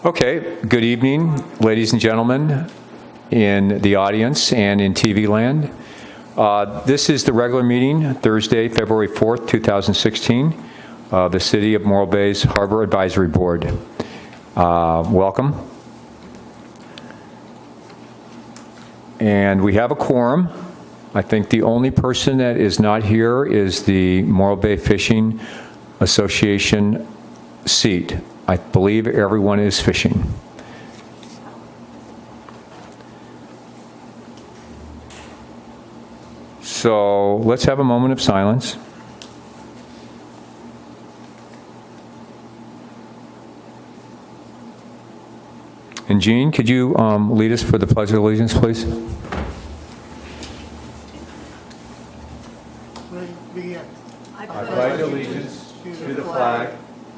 Okay, good evening, ladies and gentlemen in the audience and in TV land. This is the regular meeting, Thursday, February 4th, 2016, the City of Morro Bay's Harbor Advisory Board. Welcome. And we have a quorum. I think the only person that is not here is the Morro Bay Fishing Association seat. I believe everyone is fishing. So let's have a moment of silence. And Jean, could you lead us for the Pledge of Allegiance, please? I pledge allegiance to the flag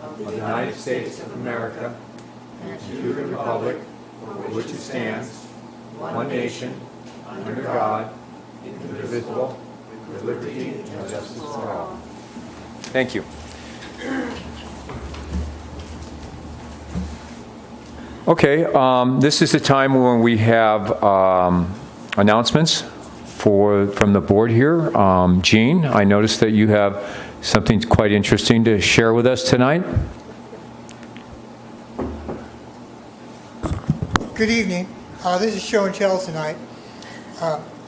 of the United States of America and to the republic for which it stands, one nation, under God, indivisible, with liberty and justice for all. Thank you. Okay, this is the time when we have announcements from the board here. Jean, I noticed that you have something quite interesting to share with us tonight. Good evening. This is show and tell tonight.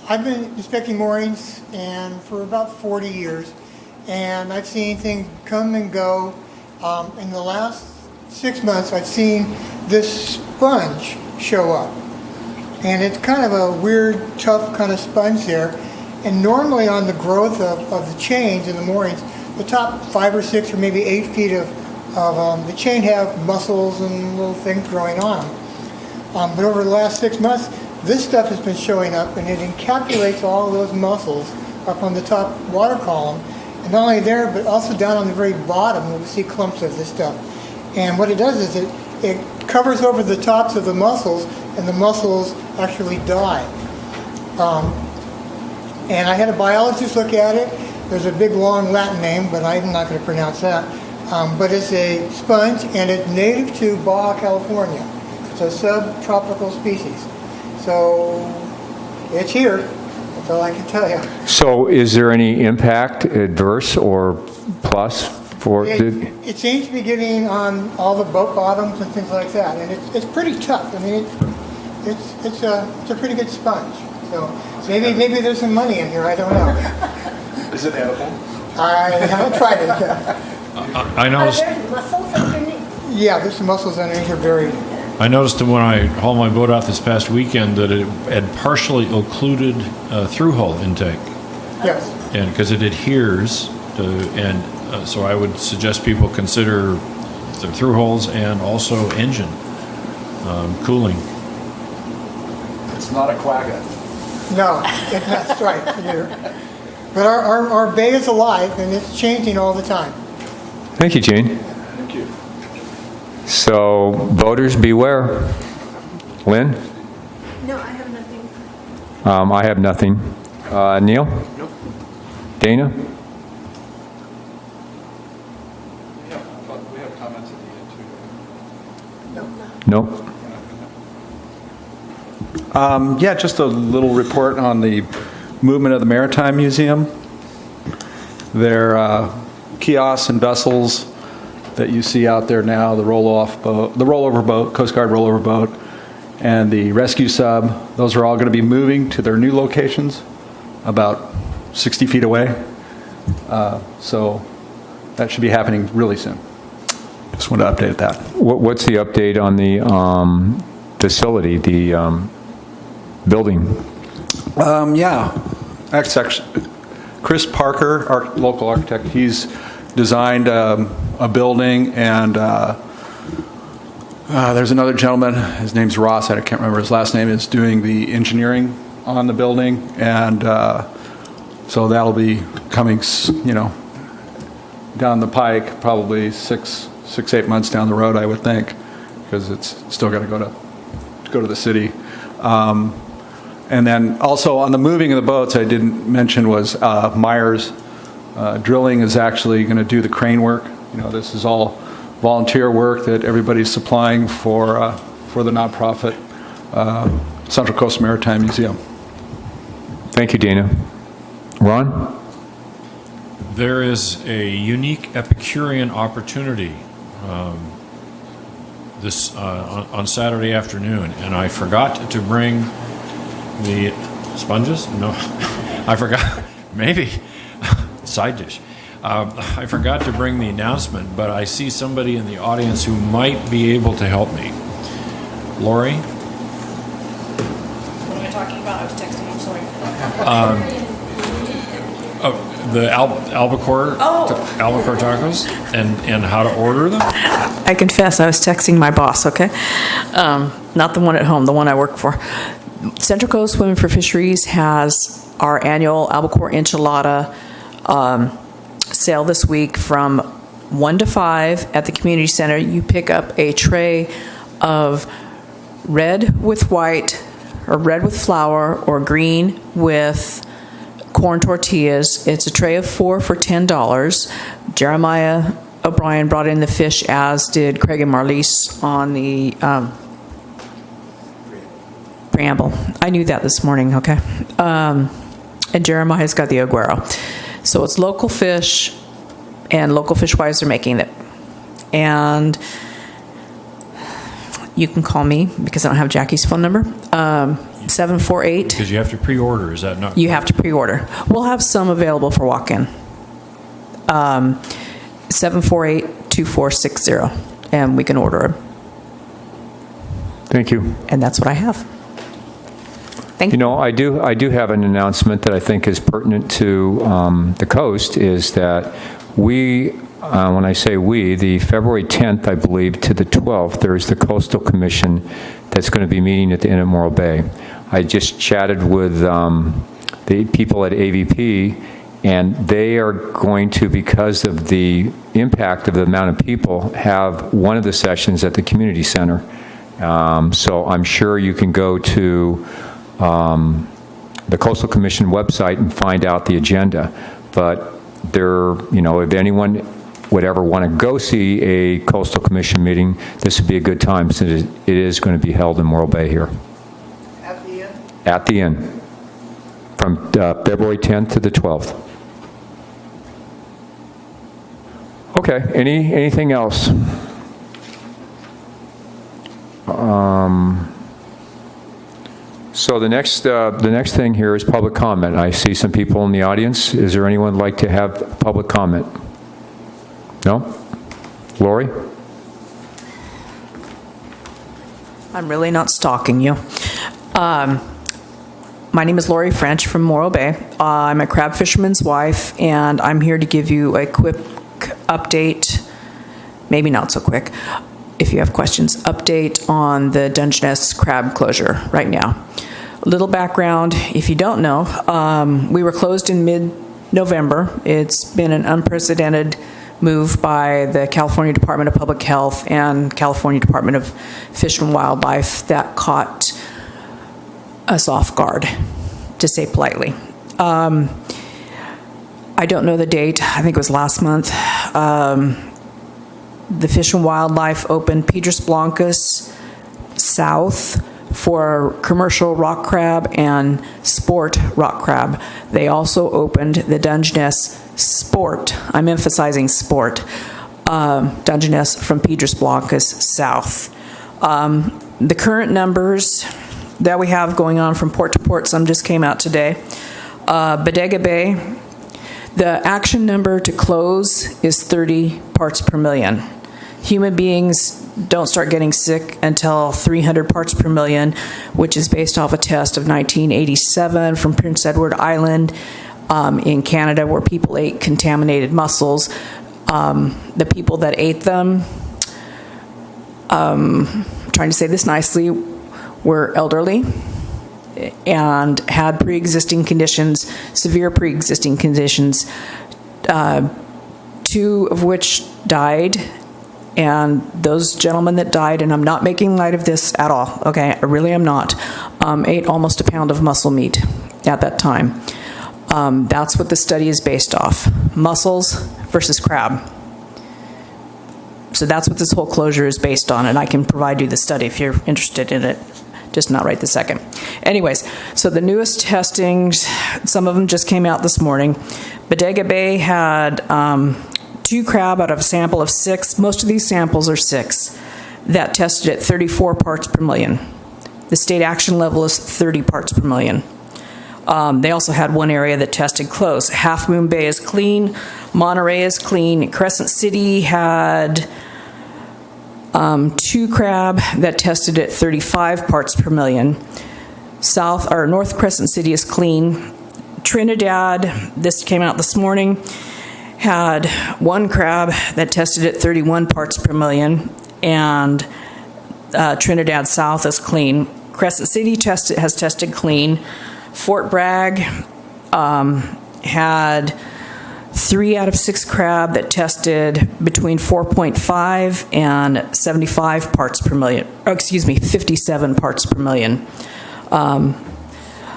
I've been inspecting moorings and for about 40 years, and I've seen things come and go. In the last 6 months, I've seen this sponge show up. And it's kind of a weird, tough kind of sponge there. And normally on the growth of the chains in the moorings, the top 5 or 6 or maybe 8 feet of the chain have muscles and little things growing on them. But over the last 6 months, this stuff has been showing up, and it encapsulates all of those muscles up on the top water column. And not only there, but also down on the very bottom, where we see clumps of this stuff. And what it does is it covers over the tops of the mussels, and the mussels actually die. And I had a biologist look at it. There's a big, long Latin name, but I'm not going to pronounce that. But it's a sponge, and it's native to Baja California. It's a subtropical species. So it's here. That's all I can tell you. So is there any impact, adverse or plus, for it seems to be getting on all the boat bottoms and things like that, and it's pretty tough. I mean, it's a pretty good sponge. So maybe there's some money in here. I don't know. Is it edible? I haven't tried it. I noticed. Are there mussels underneath? Yeah, there's some mussels underneath here buried. I noticed that when I hauled my boat out this past weekend that it had partially occluded through-hull intake. Yes. And because it adheres to, so I would suggest people consider the through holes and also engine cooling. It's not a quagga. No, it's not striped either. But our bay is alive, and it's changing all the time. Thank you, Gene. Thank you. So, voters, beware. Lynn? No, I have nothing. I have nothing. Neil? Nope. Dana? We have comments at the end, too. Nope. Yeah, just a little report on the movement of the Maritime Museum. Their kiosks and vessels that you see out there now, the rollover boat, Coast Guard rollover boat, and the rescue sub, those are all going to be moving to their new locations about 60 feet away. So that should be happening really soon. Just wanted to update that. What's the update on the facility, the building? Actually, Chris Parker, our local architect, he's designed a building, and there's another gentleman, his name's Ross, I can't remember his last name, is doing the engineering on the building, and so that'll be coming, down the pike, probably 6-8 months down the road, I would think, because it's still got to go to the city. And then also on the moving of the boats, I didn't mention was Myers Drilling is actually going to do the crane work. This is all volunteer work that everybody's supplying for the nonprofit Central Coast Maritime Museum. Thank you, Dana. Ron? There is a unique Epicurean opportunity on Saturday afternoon, and I forgot to bring the sponges. No, I forgot. Maybe side dish. I forgot to bring the announcement, but I see somebody in the audience who might be able to help me. Lori? What am I talking about? I was texting, I'm sorry. The albacore tacos and how to order them? I confess, I was texting my boss, okay? Not the one at home, the one I work for. Central Coast Women for Fisheries has our annual albacore enchilada sale this week from 1 to 5 at the community center. You pick up a tray of red with white, or red with flour, or green with corn tortillas. It's a tray of 4 for $10. Jeremiah O'Brien brought in the fish, as did Craig and Marlise on the preamble. I knew that this morning, okay? And Jeremiah's got the aguero. So it's local fish, and Local Fish Wives are making it. And you can call me, because I don't have Jackie's phone number, 748. Because you have to pre-order, is that not? You have to pre-order. We'll have some available for walk-in. 748-2460, and we can order them. Thank you. And that's what I have. Thank You you. know, I do have an announcement that I think is pertinent to the coast, is that we, when I say we, the February 10th, I believe, to the 12th, there's the Coastal Commission that's going to be meeting at the Inn at Morro Bay. I just chatted with the people at AVP, and they are going to, because of the impact of the amount of people, have one of the sessions at the community center. So I'm sure you can go to the Coastal Commission website and find out the agenda. But there, you know, if anyone would ever want to go see a Coastal Commission meeting, this would be a good time, since it is going to be held in Morro Bay here. At the end? At the inn, from February 10th to the 12th. Okay, anything else? So the next thing here is public comment. I see some people in the audience. Is there anyone who'd like to have public comment? No? Lori? I'm really not stalking you. My name is Lori French from Morro Bay. I'm a crab fisherman's wife, and I'm here to give you a quick update, maybe not so quick, if you have questions, update on the Dungeness crab closure right now. A little background, if you don't know, we were closed in mid-November. It's been an unprecedented move by the California Department of Public Health and California Department of Fish and Wildlife that caught us off guard, to say politely. I don't know the date. I think it was last month. The Fish and Wildlife opened Piedras Blancas South for commercial rock crab and sport rock crab. They also opened the Dungeness Sport, I'm emphasizing sport, Dungeness from Piedras Blancas South. The current numbers that we have going on from port to port, some just came out today. Bodega Bay, the action number to close is 30 parts per million. Human beings don't start getting sick until 300 parts per million, which is based off a test of 1987 from Prince Edward Island in Canada, where people ate contaminated mussels. The people that ate them, trying to say this nicely, were elderly and had pre-existing conditions, severe pre-existing conditions, 2 of which died. And those gentlemen that died, and I'm not making light of this at all, okay, I really am not, ate almost a pound of mussel meat at that time. That's what the study is based off, mussels versus crab. So that's what this whole closure is based on, and I can provide you the study if you're interested in it, just not right this second. Anyways, so the newest testings, some of them just came out this morning. Bodega Bay had 2 crab out of a sample of 6. Most of these samples are 6 that tested at 34 parts per million. The state action level is 30 parts per million. They also had one area that tested close. Half Moon Bay is clean. Monterey is clean. Crescent City had 2 crab that tested at 35 parts per million. North Crescent City is clean. Trinidad, this came out this morning, had 1 crab that tested at 31 parts per million, and Trinidad South is clean. Crescent City has tested clean. Fort Bragg had 3 out of 6 crab that tested between 4.5 and 75 parts per million, 57 parts per million.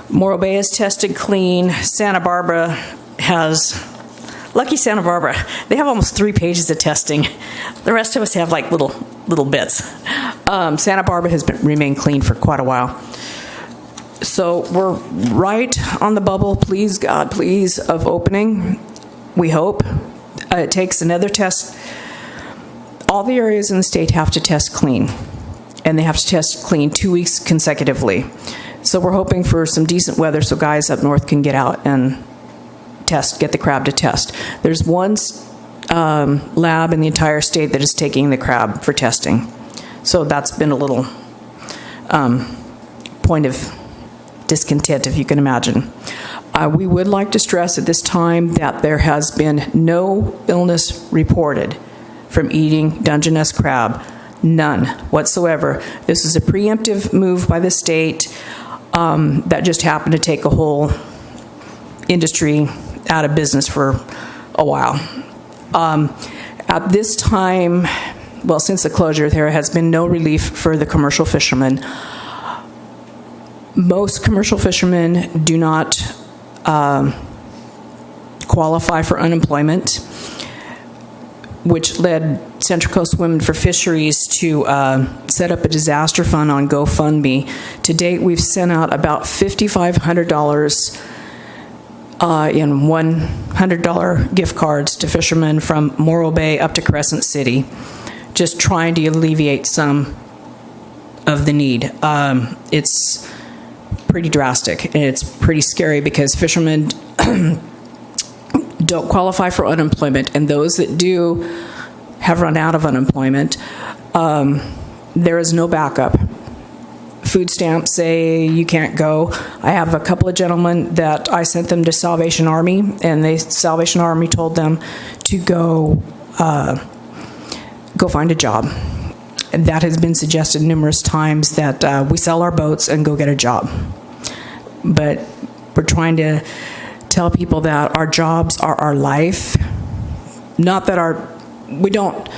Morro Bay is tested clean. Santa Barbara has, lucky Santa Barbara, they have almost 3 pages of testing. The rest of us have like little bits. Santa Barbara has remained clean for quite a while. So we're right on the bubble, please God, please, of opening. We hope. It takes another test. All the areas in the state have to test clean, and they have to test clean 2 weeks consecutively. So we're hoping for some decent weather so guys up north can get out and get the crab to test. There's one lab in the entire state that is taking the crab for testing. So that's been a little point of discontent, if you can imagine. We would like to stress at this time that there has been no illness reported from eating Dungeness crab. None whatsoever. This is a preemptive move by the state that just happened to take a whole industry out of business for a while. At this time, well, since the closure, there has been no relief for the commercial fishermen. Most commercial fishermen do not qualify for unemployment, which led Central Coast Women for Fisheries to set up a disaster fund on GoFundMe. To date, we've sent out about $5,500 in $100 gift cards to fishermen from Morro Bay up to Crescent City, just trying to alleviate some of the need. It's pretty drastic, and it's pretty scary because fishermen don't qualify for unemployment, and those that do have run out of unemployment. There is no backup. Food stamps say you can't go. I have a couple of gentlemen that I sent them to Salvation Army, and Salvation Army told them to go find a job. That has been suggested numerous times, that we sell our boats and go get a job. But we're trying to tell people that our jobs are our life. Not that we don't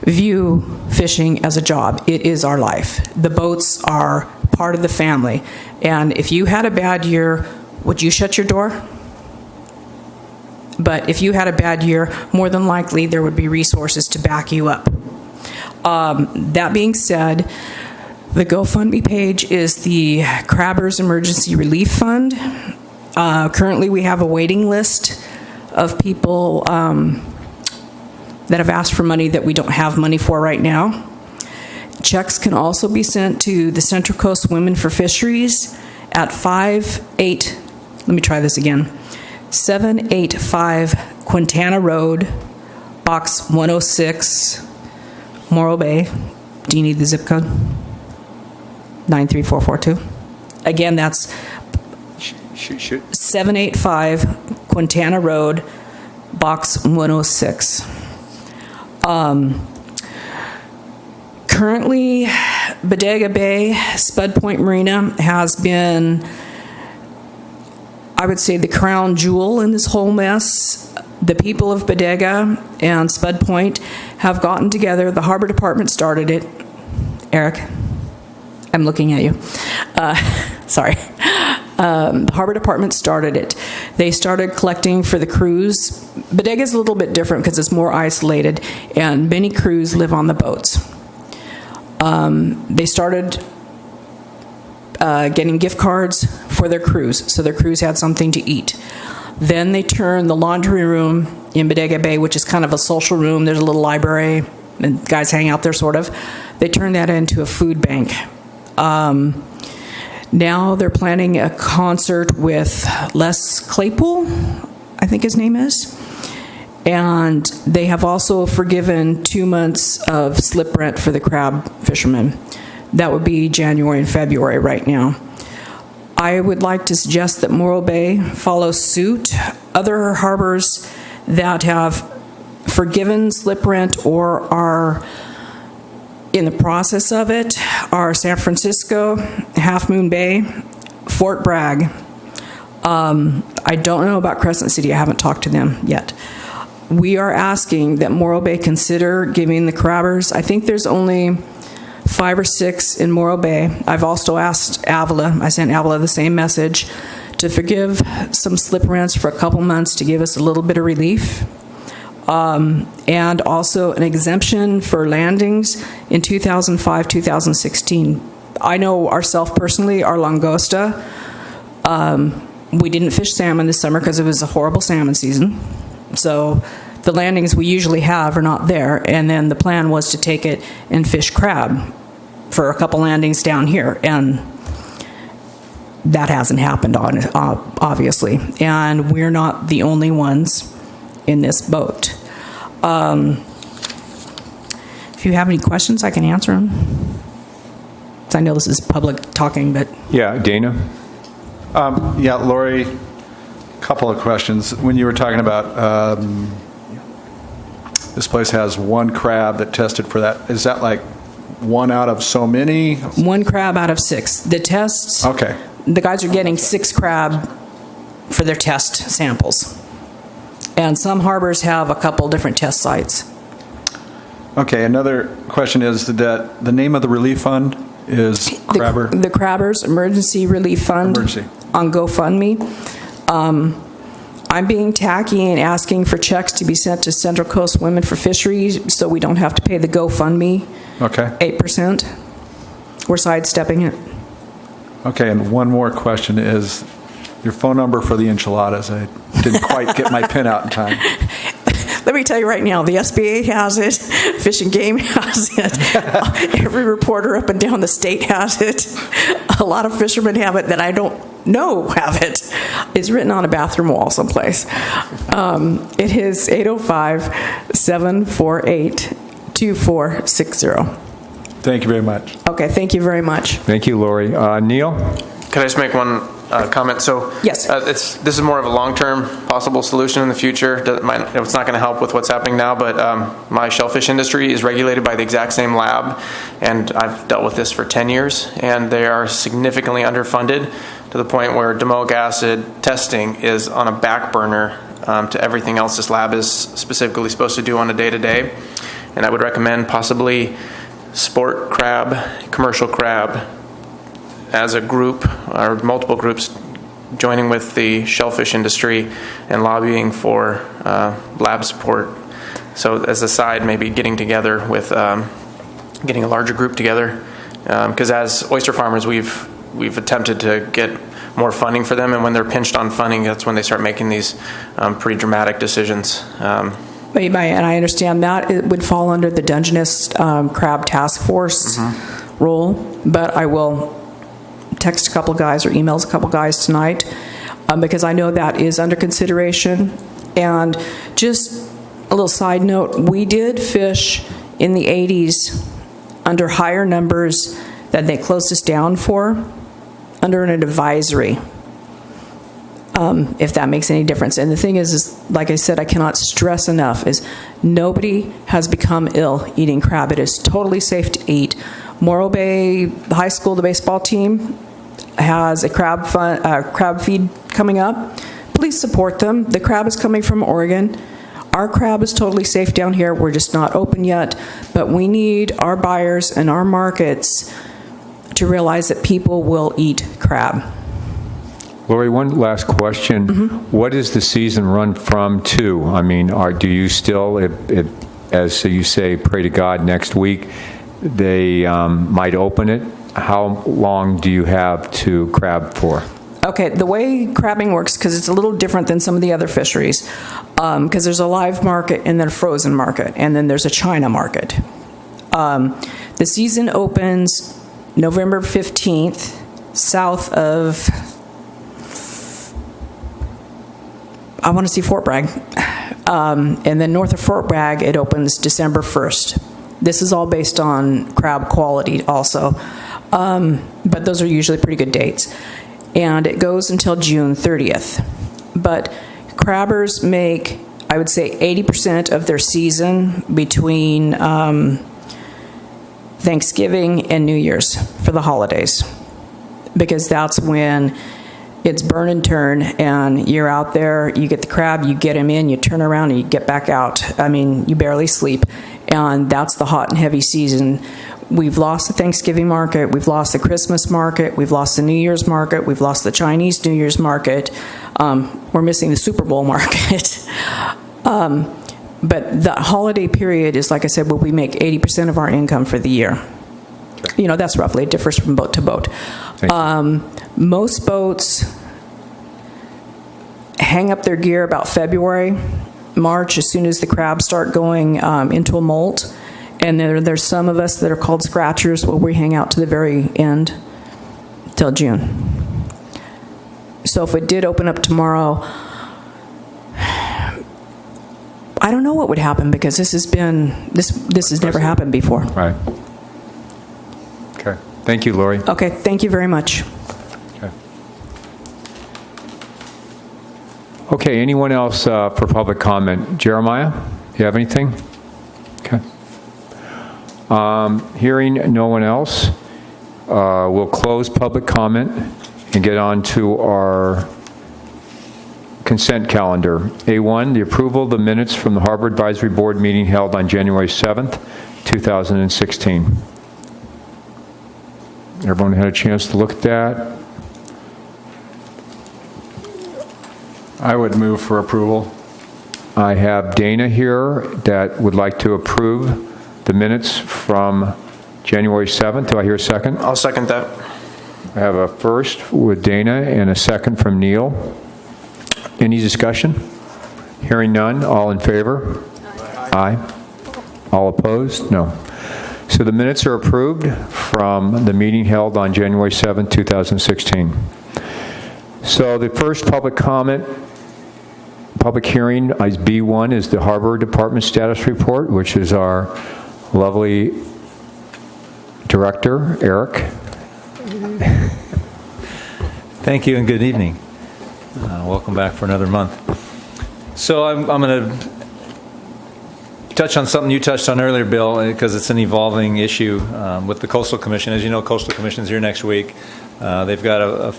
view fishing as a job. It is our life. The boats are part of the family. And if you had a bad year, would you shut your door? But if you had a bad year, more than likely there would be resources to back you up. That being said, the GoFundMe page is the Crabbers Emergency Relief Fund. Currently, we have a waiting list of people that have asked for money that we don't have money for right now. Checks can also be sent to the Central Coast Women for Fisheries at 785 Quintana Road, Box 106, Morro Bay. Do you need the zip code? 93442. Again, that's 785 Quintana Road, Box 106. Currently, Bodega Bay, Spud Point Marina has been, I would say, the crown jewel in this whole mess. The people of Bodega and Spud Point have gotten together. The Harbor Department started it. Eric, I'm looking at you. Sorry. The Harbor Department started it. They started collecting for the crews. Bodega is a little bit different because it's more isolated, and many crews live on the boats. They started getting gift cards for their crews, so their crews had something to eat. Then they turned the laundry room in Bodega Bay, which is kind of a social room, there's a little library, and guys hang out there sort of. They turned that into a food bank. Now they're planning a concert with Les Claypool, I think his name is. And they have also forgiven 2 months of slip rent for the crab fishermen. That would be January and February right now. I would like to suggest that Morro Bay follow suit. Other harbors that have forgiven slip rent or are in the process of it are San Francisco, Half Moon Bay, Fort Bragg. I don't know about Crescent City. I haven't talked to them yet. We are asking that Morro Bay consider giving the crabbers, I think there's only 5 or 6 in Morro Bay. I've also asked Avila, I sent Avila the same message, to forgive some slip rents for a couple months to give us a little bit of relief. And also an exemption for landings in 2005, 2016. I know ourselves personally, our langosta, we didn't fish salmon this summer because it was a horrible salmon season. So the landings we usually have are not there. And then the plan was to take it and fish crab for a couple landings down here. And that hasn't happened, obviously. And we're not the only ones in this boat. If you have any questions, I can answer them. I know this is public talking, but... Yeah, Dana? Yeah, Lori, a couple of questions. When you were talking about this place has 1 crab that tested for that, is that like 1 out of so many? 1 crab out of 6. The tests... Okay. The guys are getting 6 crab for their test samples. And some harbors have a couple different test sites. Okay, another question is that the name of the relief fund is Crabber? The Crabbers Emergency Relief Fund on GoFundMe. I'm being tacky and asking for checks to be sent to Central Coast Women for Fisheries so we don't have to pay the GoFundMe 8%. We're sidestepping it. Okay, and one more question is your phone number for the enchiladas. I didn't quite get my pin out in time. Let me tell you right now, the SBA has it, Fish and Game has it, every reporter up and down the state has it, a lot of fishermen have it that I don't know have it. It's written on a bathroom wall someplace. It is 805-748-2460. Thank you very much. Okay, thank you very much. Thank you, Lori. Neil? Could I just make one comment? So Yes. this is more of a long-term possible solution in the future. It's not going to help with what's happening now, but my shellfish industry is regulated by the exact same lab, and I've dealt with this for 10 years, and they are significantly underfunded to the point where domoic acid testing is on a back burner to everything else this lab is specifically supposed to do on a day-to-day. And I would recommend possibly sport crab, commercial crab, as a group or multiple groups joining with the shellfish industry and lobbying for lab support. So as a side, maybe getting together with getting a larger group together, because as oyster farmers, we've attempted to get more funding for them, and when they're pinched on funding, that's when they start making these pretty dramatic decisions. And I understand that it would fall under the Dungeness Crab Task Force role, but I will text a couple guys or emails a couple guys tonight because I know that is under consideration. And just a little side note, we did fish in the 80s under higher numbers that they closed us down for, under an advisory. If that makes any difference. And the thing is, like I said, I cannot stress enough, is nobody has become ill eating crab. It is totally safe to eat. Morro Bay High School, the baseball team, has a crab feed coming up. Please support them. The crab is coming from Oregon. Our crab is totally safe down here. We're just not open yet. But we need our buyers and our markets to realize that people will eat crab. Lori, one last question. What does the season run from to? I mean, do you still, as you say, pray to God next week, they might open it? How long do you have to crab for? Okay, the way crabbing works, because it's a little different than some of the other fisheries, because there's a live market and then a frozen market, and then there's a China market. The season opens November 15th, south of, I want to see Fort Bragg. And then north of Fort Bragg, it opens December 1st. This is all based on crab quality also. But those are usually pretty good dates. And it goes until June 30th. But crabbers make, I would say, 80% of their season between Thanksgiving and New Year's for the holidays. Because that's when it's burn and turn, and you're out there, you get the crab, you get him in, you turn around, and you get back out. I mean, you barely sleep. And that's the hot and heavy season. We've lost the Thanksgiving market, we've lost the Christmas market, we've lost the New Year's market, we've lost the Chinese New Year's market. We're missing the Super Bowl market. But the holiday period is, like I said, where we make 80% of our income for the year. You know, that's roughly, it differs from boat to boat. Most boats hang up their gear about February, March, as soon as the crabs start going into a molt. And there's some of us that are called scratchers where we hang out to the very end till June. So if it did open up tomorrow, I don't know what would happen, because this has never happened before. Right. Okay. Thank you, Lori. Okay, thank you very much. Okay, anyone else for public comment? Jeremiah, you have anything? Okay. Hearing no one else, we'll close public comment and get on to our consent calendar. A1, the approval of the minutes from the Harbor Advisory Board meeting held on January 7th, 2016. Everyone had a chance to look at that? I would move for approval. I have Dana here that would like to approve the minutes from January 7th. Do I hear a second? I'll second that. I have a first with Dana and a second from Neil. Any discussion? Hearing none. All in favor? Aye. All opposed? No. So the minutes are approved from the meeting held on January 7th, 2016. So the first public comment, public hearing is B1, is the Harbor Department status report, which is our lovely director, Eric. Thank you and good evening. Welcome back for another month. So I'm going to touch on something you touched on earlier, Bill, because it's an evolving issue with the Coastal Commission. As you know, Coastal Commission's here next week. They've got a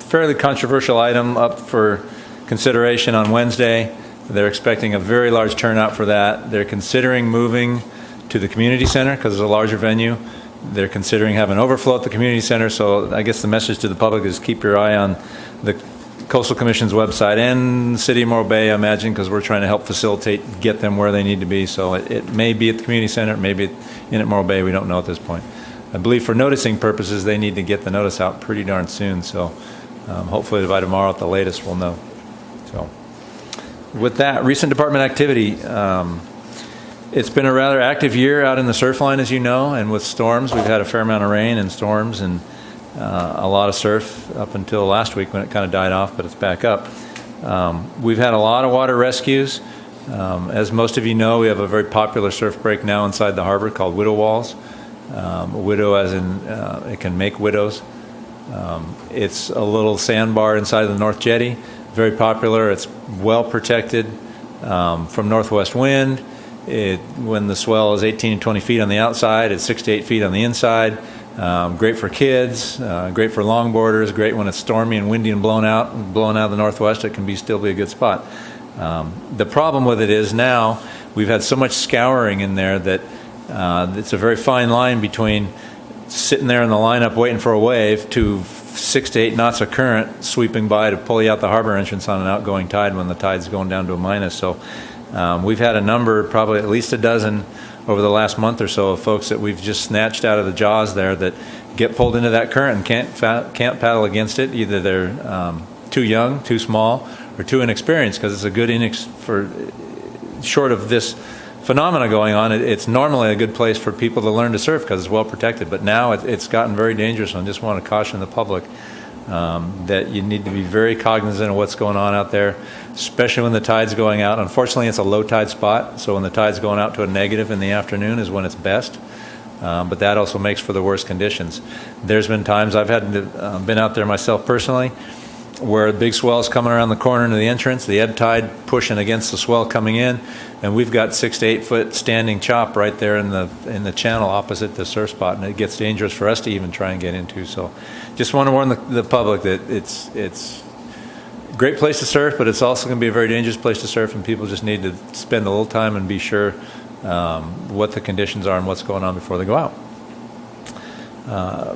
fairly controversial item up for consideration on Wednesday. They're expecting a very large turnout for that. They're considering moving to the community center because it's a larger venue. They're considering having overflow at the community center. So I guess the message to the public is keep your eye on the Coastal Commission's website and the City of Morro Bay, I imagine, because we're trying to help facilitate, get them where they need to be. So it may be at the community center, it may be in at Morro Bay. We don't know at this point. I believe for noticing purposes, they need to get the notice out pretty darn soon. So hopefully by tomorrow at the latest, we'll know. So with that, recent department activity. It's been a rather active year out in the surf line, as you know, and with storms, we've had a fair amount of rain and storms and a lot of surf up until last week when it kind of died off, but it's back up. We've had a lot of water rescues. As most of you know, we have a very popular surf break now inside the harbor called Widow Walls. Widow as in it can make widows. It's a little sandbar inside of the North Jetty, very popular. It's well protected from northwest wind. When the swell is 18 and 20 feet on the outside, it's 6 to 8 feet on the inside. Great for kids, great for longboarders, great when it's stormy and windy and blowing out of the northwest. It can still be a good spot. The problem with it is now we've had so much scouring in there that it's a very fine line between sitting there in the lineup waiting for a wave to 6 to 8 knots of current sweeping by to pull you out the harbor entrance on an outgoing tide when the tide's going down to a minus. So we've had a number, probably at least a dozen over the last month or so, of folks that we've just snatched out of the jaws there that get pulled into that current and can't paddle against it. Either they're too young, too small, or too inexperienced, because it's a good short of this phenomena going on, it's normally a good place for people to learn to surf because it's well protected. But now it's gotten very dangerous, and I just want to caution the public that you need to be very cognizant of what's going on out there, especially when the tide's going out. Unfortunately, it's a low tide spot, so when the tide's going out to a negative in the afternoon is when it's best. But that also makes for the worst conditions. There's been times I've been out there myself personally, where the big swell's coming around the corner into the entrance, the ebb tide pushing against the swell coming in, and we've got 6 to 8 foot standing chop right there in the channel opposite the surf spot, and it gets dangerous for us to even try and get into. So just want to warn the public that it's a great place to surf, but it's also going to be a very dangerous place to surf, and people just need to spend a little time and be sure what the conditions are and what's going on before they go out.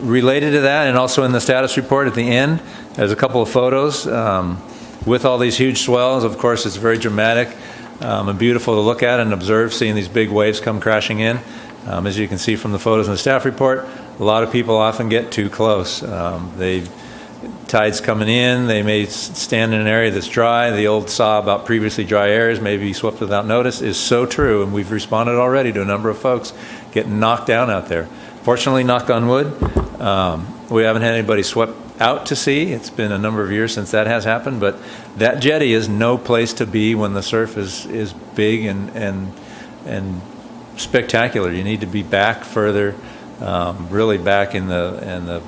Related to that, and also in the status report at the end, there's a couple of photos with all these huge swells. Of course, it's very dramatic and beautiful to look at and observe, seeing these big waves come crashing in. As you can see from the photos in the staff report, a lot of people often get too close. Tides coming in, they may stand in an area that's dry. The old saw about previously dry areas may be swept without notice is so true, and we've responded already to a number of folks getting knocked down out there. Fortunately, knock on wood, we haven't had anybody swept out to sea. It's been a number of years since that has happened, but that jetty is no place to be when the surf is big and spectacular. You need to be back further, really back in the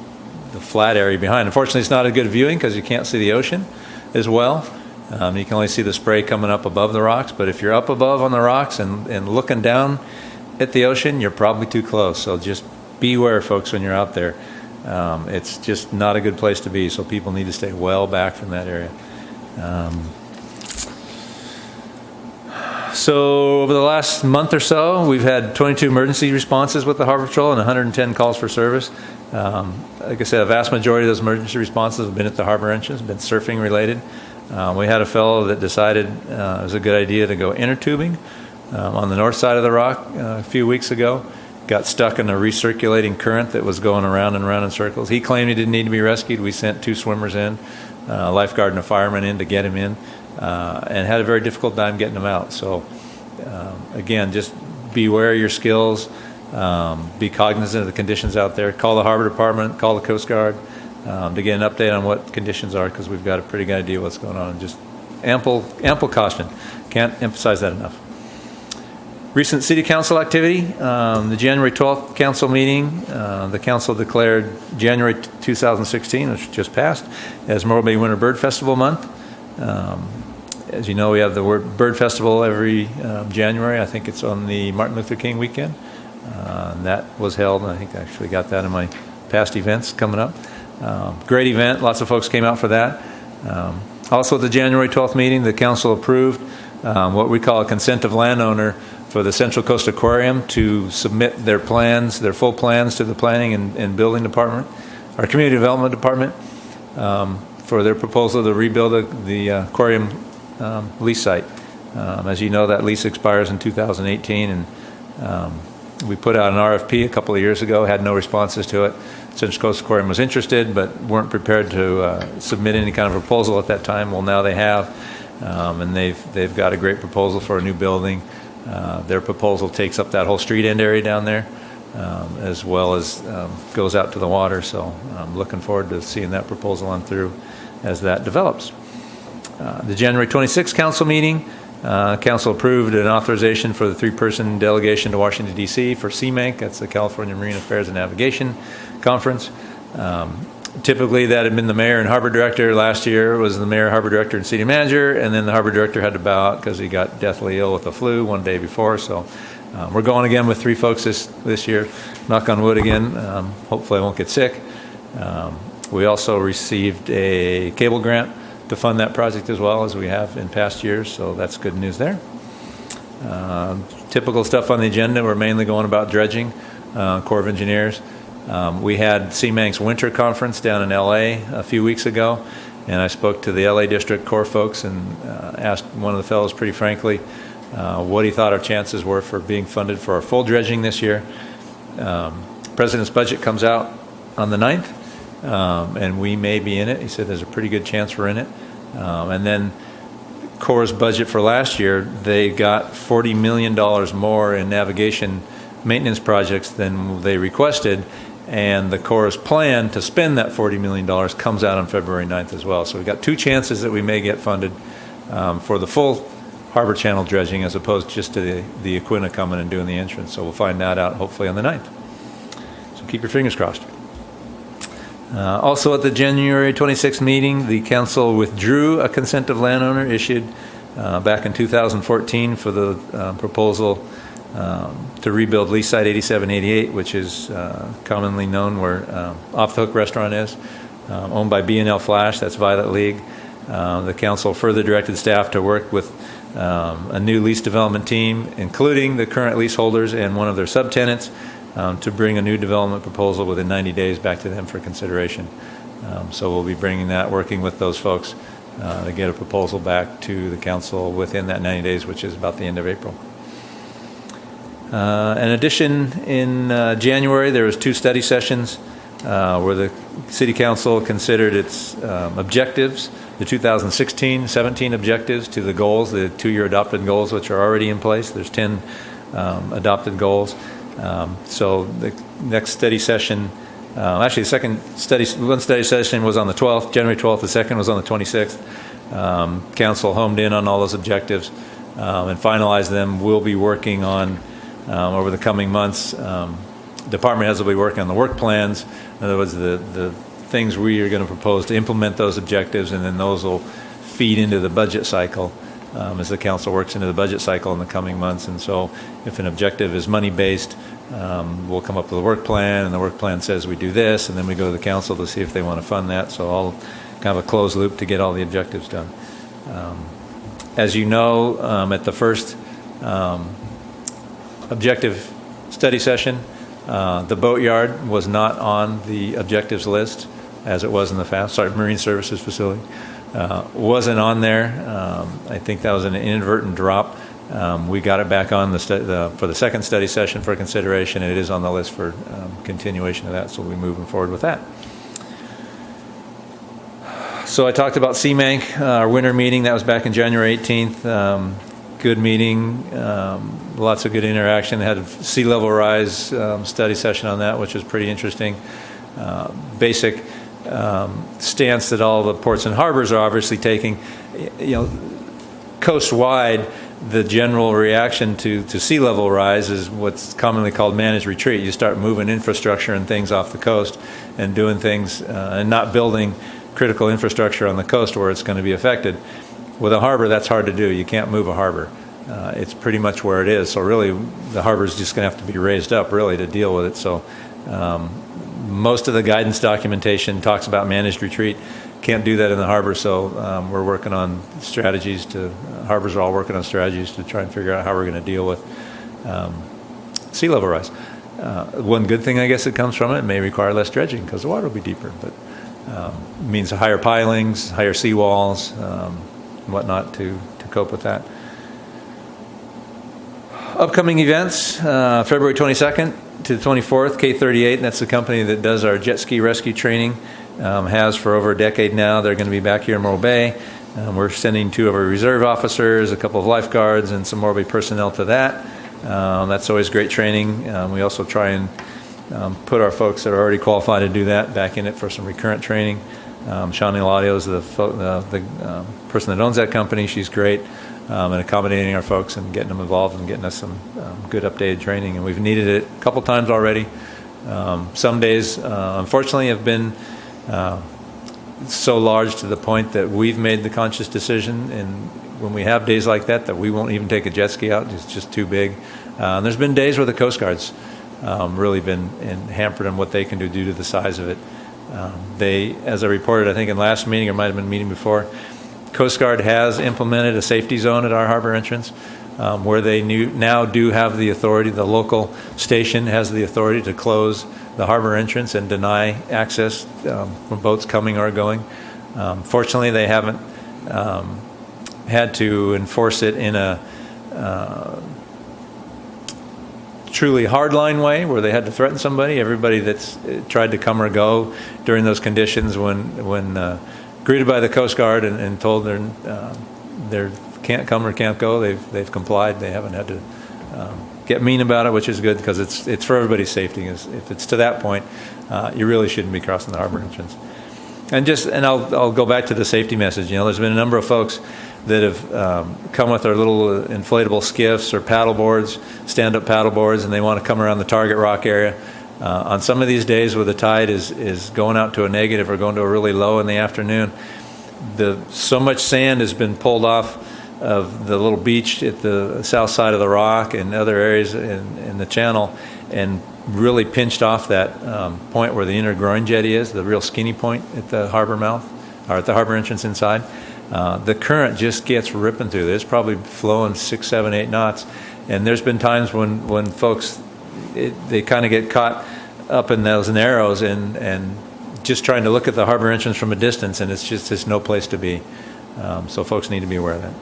flat area behind. Unfortunately, it's not a good viewing because you can't see the ocean as well. You can only see the spray coming up above the rocks, but if you're up above on the rocks and looking down at the ocean, you're probably too close. So just beware, folks, when you're out there. It's just not a good place to be, so people need to stay well back from that area. So over the last month or so, we've had 22 emergency responses with the Harbor Patrol and 110 calls for service. Like I said, a vast majority of those emergency responses have been at the harbor entrance, been surfing related. We had a fellow that decided it was a good idea to go inner tubing on the north side of the rock a few weeks ago. Got stuck in a recirculating current that was going around and around in circles. He claimed he didn't need to be rescued. We sent 2 swimmers in, a lifeguard and a fireman in to get him in, and had a very difficult time getting him out. So again, just beware of your skills, be cognizant of the conditions out there. Call the Harbor Department, call the Coast Guard to get an update on what conditions are, because we've got a pretty good idea what's going on. And just ample caution. Can't emphasize that enough. Recent City Council activity, the January 12th council meeting, the council declared January 2016, which just passed, as Morro Bay Winter Bird Festival month. As you know, we have the Bird Festival every January. I think it's on the Martin Luther King weekend. And that was held, and I think I actually got that in my past events coming up. Great event. Lots of folks came out for that. Also at the January 12th meeting, the council approved what we call a consent of landowner for the Central Coast Aquarium to submit their plans, their full plans, to the Planning and Building Department, our Community Development Department, for their proposal to rebuild the aquarium lease site. As you know, that lease expires in 2018, and we put out an RFP a couple of years ago, had no responses to it. Central Coast Aquarium was interested, but weren't prepared to submit any kind of proposal at that time. Well, now they have, and they've got a great proposal for a new building. Their proposal takes up that whole street end area down there, as well as goes out to the water. So I'm looking forward to seeing that proposal on through as that develops. The January 26th council meeting, council approved an authorization for the 3-person delegation to Washington, D.C. for CMB. That's the California Marine Affairs and Navigation Conference. Typically, that had been the mayor and harbor director. Last year was the mayor, harbor director, and city manager, and then the harbor director had to bow out because he got deathly ill with the flu one day before. So we're going again with 3 folks this year. Knock on wood again. Hopefully I won't get sick. We also received a cable grant to fund that project as well, as we have in past years, so that's good news there. Typical stuff on the agenda. We're mainly going about dredging, Corps of Engineers. We had CMANC's winter conference down in LA a few weeks ago, and I spoke to the LA District Corps folks and asked one of the fellows pretty frankly what he thought our chances were for being funded for our full dredging this year. President's budget comes out on the 9th, and we may be in it. He said there's a pretty good chance we're in it. And then Corps' budget for last year, they got $40 million more in navigation maintenance projects than they requested, and the Corps' plan to spend that $40 million comes out on February 9th as well. So we've got two chances that we may get funded for the full harbor channel dredging as opposed just to the Aquina coming and doing the entrance. So we'll find that out hopefully on the 9th. So keep your fingers crossed. Also at the January 26th meeting, the council withdrew a consent of landowner issued back in 2014 for the proposal to rebuild lease site 8788, which is commonly known where Off the Hook Restaurant is, owned by B&L Flash, that's Violet League. The council further directed staff to work with a new lease development team, including the current leaseholders and one of their subtenants, to bring a new development proposal within 90 days back to them for consideration. So we'll be bringing that, working with those folks to get a proposal back to the council within that 90 days, which is about the end of April. In addition, in January, there was 2 study sessions where the City Council considered its objectives, the 2016-17 objectives to the goals, the 2-year adopted goals, which are already in place. There's 10 adopted goals. So the next study session, actually one study session was on the 12th, January 12th, the second was on the 26th. Council homed in on all those objectives and finalized them. We'll be working on, over the coming months, department heads will be working on the work plans. In other words, the things we are going to propose to implement those objectives, and then those will feed into the budget cycle as the council works into the budget cycle in the coming months. And so if an objective is money-based, we'll come up with a work plan, and the work plan says we do this, and then we go to the council to see if they want to fund that. So all kind of a closed loop to get all the objectives done. As you know, at the first objective study session, the boatyard was not on the objectives list as it was in the past. Marine Services Facility wasn't on there. I think that was an inadvertent drop. We got it back on for the second study session for consideration, and it is on the list for continuation of that, so we'll be moving forward with that. So I talked about CMANC, our winter meeting. That was back in January 18th. Good meeting, lots of good interaction. Had a sea level rise study session on that, which was pretty interesting. Basic stance that all the ports and harbors are obviously taking. Coast-wide, the general reaction to sea level rise is what's commonly called managed retreat. You start moving infrastructure and things off the coast and doing things and not building critical infrastructure on the coast where it's going to be affected. With a harbor, that's hard to do. You can't move a harbor. It's pretty much where it is. So really, the harbor is just going to have to be raised up, really, to deal with it. So most of the guidance documentation talks about managed retreat. Can't do that in the harbor, so we're working on strategies harbors are all working on strategies to try and figure out how we're going to deal with sea level rise. One good thing, I guess, that comes from it may require less dredging because the water will be deeper, but it means higher pilings, higher seawalls, whatnot to cope with that. Upcoming events, February 22nd to the 24th, K38, that's the company that does our jet ski rescue training, has for over a decade now. They're going to be back here in Morro Bay. We're sending 2 of our reserve officers, a couple of lifeguards, and some Morro Bay personnel to that. That's always great training. We also try and put our folks that are already qualified to do that back in it for some recurrent training. Shawnee Ladio is the person that owns that company. She's great in accommodating our folks and getting them involved and getting us some good updated training. And we've needed it a couple times already. Some days, unfortunately, have been so large to the point that we've made the conscious decision, and when we have days like that we won't even take a jet ski out. It's just too big. And there's been days where the Coast Guard's really been hampered on what they can do due to the size of it. They, as I reported, I think in last meeting, or might have been meeting before, Coast Guard has implemented a safety zone at our harbor entrance where they now do have the authority. The local station has the authority to close the harbor entrance and deny access from boats coming or going. Fortunately, they haven't had to enforce it in a truly hardline way where they had to threaten somebody. Everybody that's tried to come or go during those conditions, when greeted by the Coast Guard and told they can't come or can't go, they've complied. They haven't had to get mean about it, which is good because it's for everybody's safety. If it's to that point, you really shouldn't be crossing the harbor entrance. And I'll go back to the safety message. There's been a number of folks that have come with their little inflatable skiffs or paddle boards, stand-up paddle boards, and they want to come around the Target Rock area. On some of these days where the tide is going out to a negative or going to a really low in the afternoon, so much sand has been pulled off of the little beach at the south side of the rock and other areas in the channel, and really pinched off that point where the inner groin jetty is, the real skinny point at the harbor mouth, or at the harbor entrance inside. The current just gets ripping through there. It's probably flowing 6, 7, 8 knots. And there's been times when folks, they kind of get caught up in those narrows and just trying to look at the harbor entrance from a distance, and it's just no place to be. So folks need to be aware of that.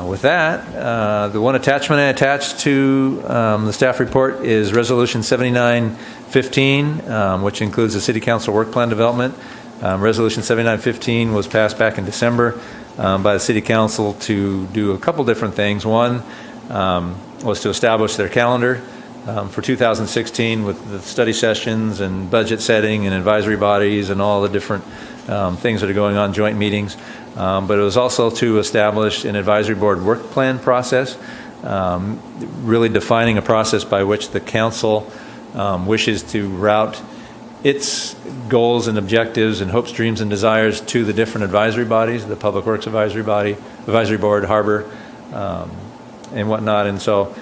With that, the one attachment I attached to the staff report is Resolution 7915, which includes the City Council Work Plan Development. Resolution 7915 was passed back in December by the City Council to do a couple different things. One was to establish their calendar for 2016 with the study sessions and budget setting and advisory bodies and all the different things that are going on, joint meetings. But it was also to establish an advisory board work plan process, really defining a process by which the council wishes to route its goals and objectives and hopes, dreams, and desires to the different advisory bodies, the Public Works Advisory Body, Advisory Board, Harbor, and whatnot. And so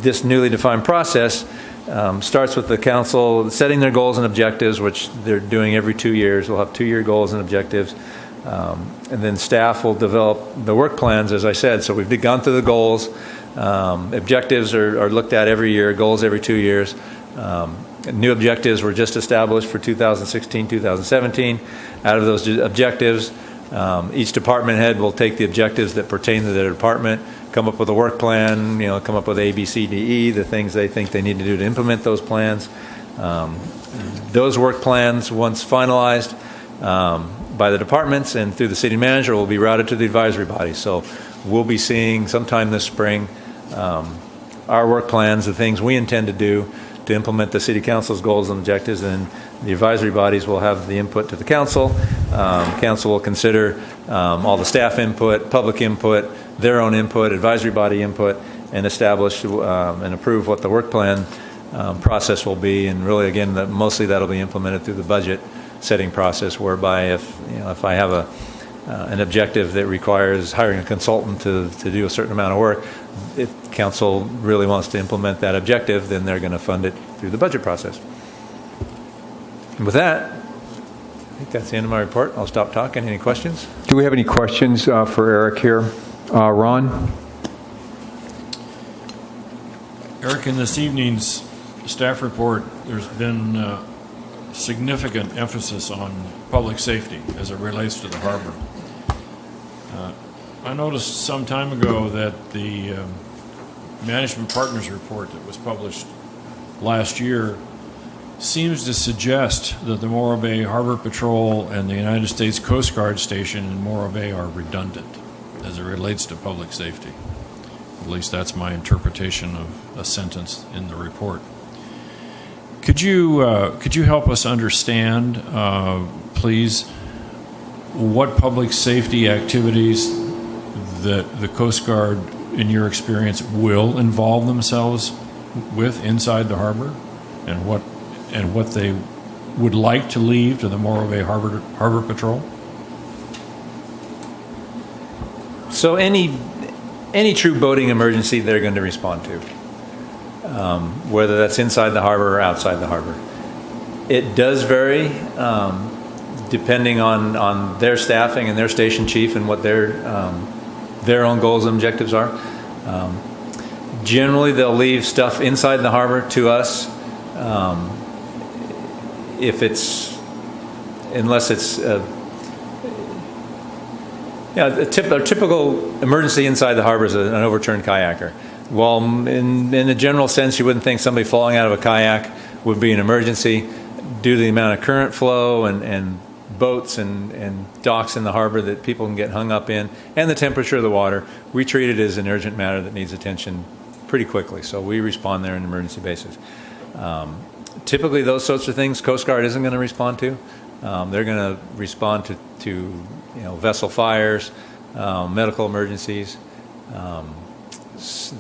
this newly defined process starts with the council setting their goals and objectives, which they're doing every 2 years. We'll have 2-year goals and objectives. And then staff will develop the work plans, as I said. So we've gone through the goals. Objectives are looked at every year, goals every 2 years. New objectives were just established for 2016, 2017. Out of those objectives, each department head will take the objectives that pertain to their department, come up with a work plan, come up with A, B, C, D, E, the things they think they need to do to implement those plans. Those work plans, once finalized by the departments and through the city manager, will be routed to the advisory body. So we'll be seeing sometime this spring our work plans, the things we intend to do to implement the city council's goals and objectives, and the advisory bodies will have the input to the council. Council will consider all the staff input, public input, their own input, advisory body input, and establish and approve what the work plan process will be. And really, again, mostly that'll be implemented through the budget setting process, whereby if I have an objective that requires hiring a consultant to do a certain amount of work, if council really wants to implement that objective, then they're going to fund it through the budget process. And with that, I think that's the end of my report. I'll stop talking. Any questions? Do we have any questions for Eric here? Ron? Eric, in this evening's staff report, there's been significant emphasis on public safety as it relates to the harbor. I noticed some time ago that the Management Partners report that was published last year seems to suggest that the Morro Bay Harbor Patrol and the United States Coast Guard Station in Morro Bay are redundant as it relates to public safety. At least that's my interpretation of a sentence in the report. Could you help us understand, please, what public safety activities that the Coast Guard, in your experience, will involve themselves with inside the harbor, and what they would like to leave to the Morro Bay Harbor Patrol? So any true boating emergency, they're going to respond to, whether that's inside the harbor or outside the harbor. It does vary depending on their staffing and their station chief and what their own goals and objectives are. Generally, they'll leave stuff inside the harbor to us if it's, unless it's a typical emergency inside the harbor is an overturned kayaker. Well, in a general sense, you wouldn't think somebody falling out of a kayak would be an emergency due to the amount of current flow and boats and docks in the harbor that people can get hung up in, and the temperature of the water. We treat it as an urgent matter that needs attention pretty quickly, so we respond there on an emergency basis. Typically, those sorts of things, Coast Guard isn't going to respond to. They're going to respond to vessel fires, medical emergencies.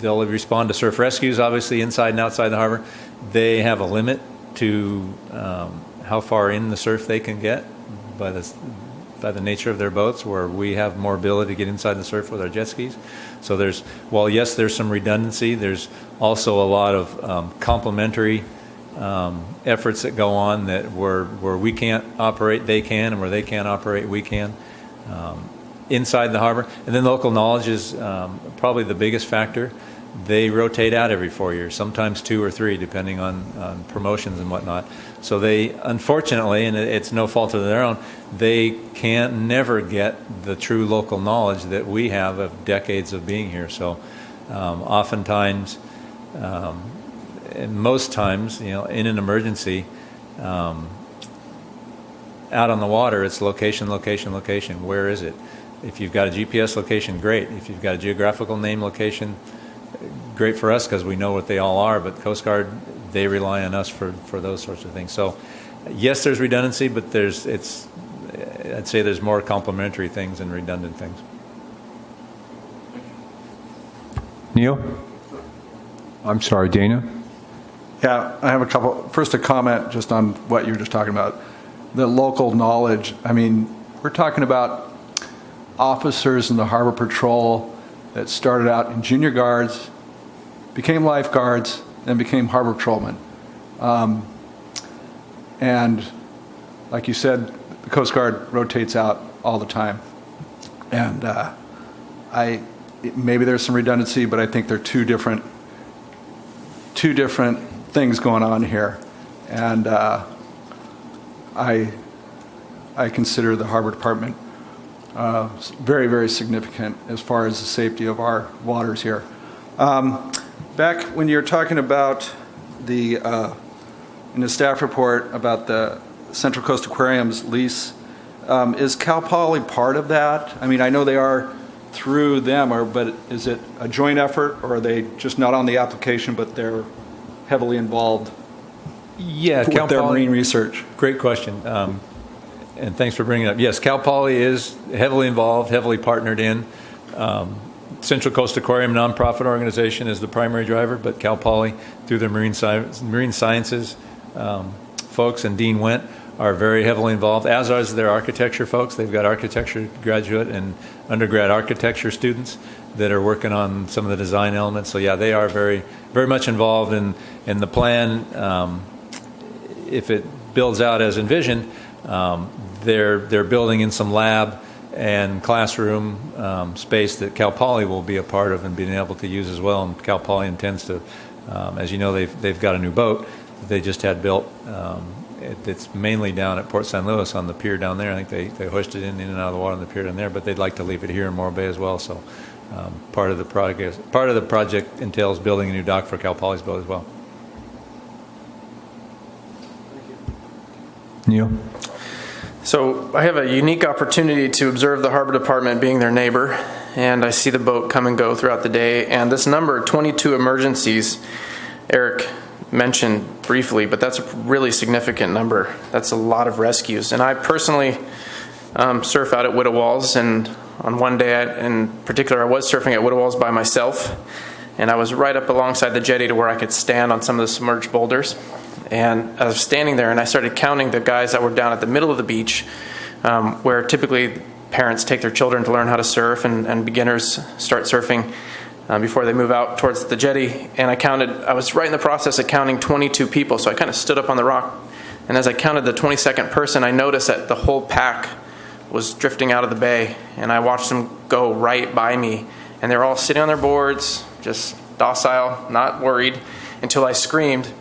They'll respond to surf rescues, obviously, inside and outside the harbor. They have a limit to how far in the surf they can get by the nature of their boats, where we have more ability to get inside the surf with our jet skis. So while yes, there's some redundancy, there's also a lot of complementary efforts that go on that where we can't operate, they can, and where they can't operate, we can, inside the harbor. And then local knowledge is probably the biggest factor. They rotate out every 4 years, sometimes 2 or 3, depending on promotions and whatnot. So they, unfortunately, and it's no fault of their own, they can't never get the true local knowledge that we have of decades of being here. So oftentimes, and most times, in an emergency, out on the water, it's location, location, location. Where is it? If you've got a GPS location, great. If you've got a geographical name location, great for us because we know what they all are. But Coast Guard, they rely on us for those sorts of things. So, yes, there's redundancy, but I'd say there's more complementary things than redundant things. Neil? I'm sorry, Dana? Yeah, I have a couple. First, a comment just on what you were just talking about. The local knowledge. I mean, we're talking about officers in the Harbor Patrol that started out in junior guards, became lifeguards, then became Harbor Patrolmen. And like you said, the Coast Guard rotates out all the time. And maybe there's some redundancy, but I think they're two different things going on here. And I consider the Harbor Department very, very significant as far as the safety of our waters here. Back when you're talking about in the staff report about the Central Coast Aquarium's lease, is Cal Poly part of that? I mean, I know they are through them, but is it a joint effort, or are they just not on the application, but they're heavily involved with their marine research? Great question. And thanks for bringing it up. Yes, Cal Poly is heavily involved, heavily partnered in. Central Coast Aquarium nonprofit organization is the primary driver, but Cal Poly, through their marine sciences folks and Dean Wendt, are very heavily involved, as are their architecture folks. They've got architecture graduate and undergrad architecture students that are working on some of the design elements. So yeah, they are very, very much involved in the plan. If it builds out as envisioned, they're building in some lab and classroom space that Cal Poly will be a part of and being able to use as well. And Cal Poly intends to, as you know, they've got a new boat that they just had built. It's mainly down at Port St. Louis on the pier down there. I think they hoisted in and out of the water on the pier down there, but they'd like to leave it here in Morro Bay as well. So part of the project entails building a new dock for Cal Poly's boat as well. Neil? So I have a unique opportunity to observe the Harbor Department being their neighbor, and I see the boat come and go throughout the day. And this number, 22 emergencies, Eric mentioned briefly, but that's a really significant number. That's a lot of rescues. And I personally surf out at Widow Walls, and on one day in particular, I was surfing at Widow Walls by myself, and I was right up alongside the jetty to where I could stand on some of the submerged boulders. And I was standing there, and I started counting the guys that were down at the middle of the beach, where typically parents take their children to learn how to surf, and beginners start surfing before they move out towards the jetty. And I was right in the process of counting 22 people, so I kind of stood up on the rock. And as I counted the 22nd person, I noticed that the whole pack was drifting out of the bay, and I watched them go right by me. And they were all sitting on their boards, just docile, not worried, until I screamed,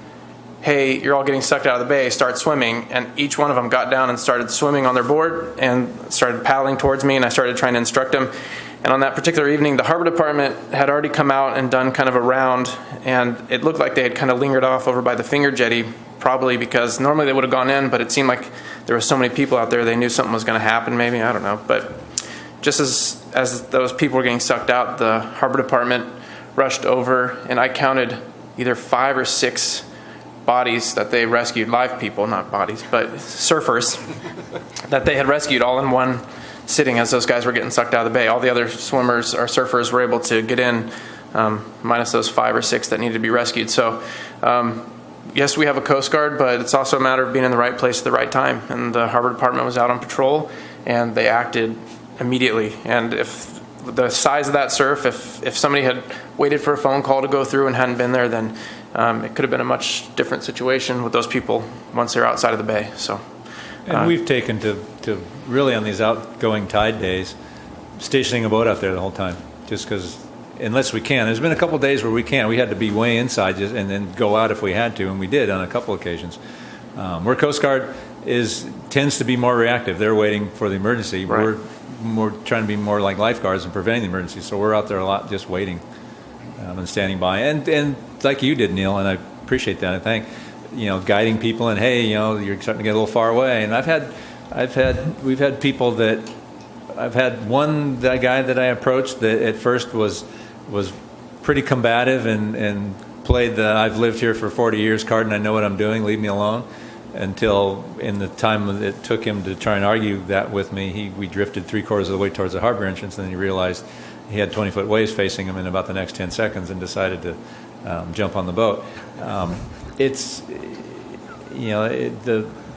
hey, you're all getting sucked out of the bay, start swimming. And each one of them got down and started swimming on their board and started paddling towards me, and I started trying to instruct them. And on that particular evening, the harbor department had already come out and done kind of a round, and it looked like they had kind of lingered off over by the finger jetty, probably because normally they would have gone in, but it seemed like there were so many people out there, they knew something was going to happen, maybe, I don't know. But just as those people were getting sucked out, the harbor department rushed over, and I counted either 5 or 6 bodies that they rescued, live people, not bodies, but surfers that they had rescued all in one sitting as those guys were getting sucked out of the bay. All the other swimmers or surfers were able to get in, minus those 5 or 6 that needed to be rescued. So, yes, we have a Coast Guard, but it's also a matter of being in the right place at the right time. And the harbor department was out on patrol, and they acted immediately. And if the size of that surf, if somebody had waited for a phone call to go through and hadn't been there, then it could have been a much different situation with those people once they're outside of the bay. So, And we've taken to really on these outgoing tide days, stationing a boat out there the whole time, just because, unless we can. There's been a couple days where we can't. We had to be way inside and then go out if we had to, and we did on a couple occasions. Where Coast Guard tends to be more reactive. They're waiting for the emergency. Right. We're more trying to be more like lifeguards and preventing the emergency. So we're out there a lot just waiting and standing by. And like you did, Neil, and I appreciate that. I think, guiding people and, hey, you're starting to get a little far away. And we've had people that, I've had that guy that I approached that at first was pretty combative and played the I've lived here for 40 years card and I know what I'm doing, leave me alone, until in the time it took him to try and argue that with me, we drifted 3/4 of the way towards the harbor entrance, and then he realized he had 20-foot waves facing him in about the next 10 seconds and decided to jump on the boat.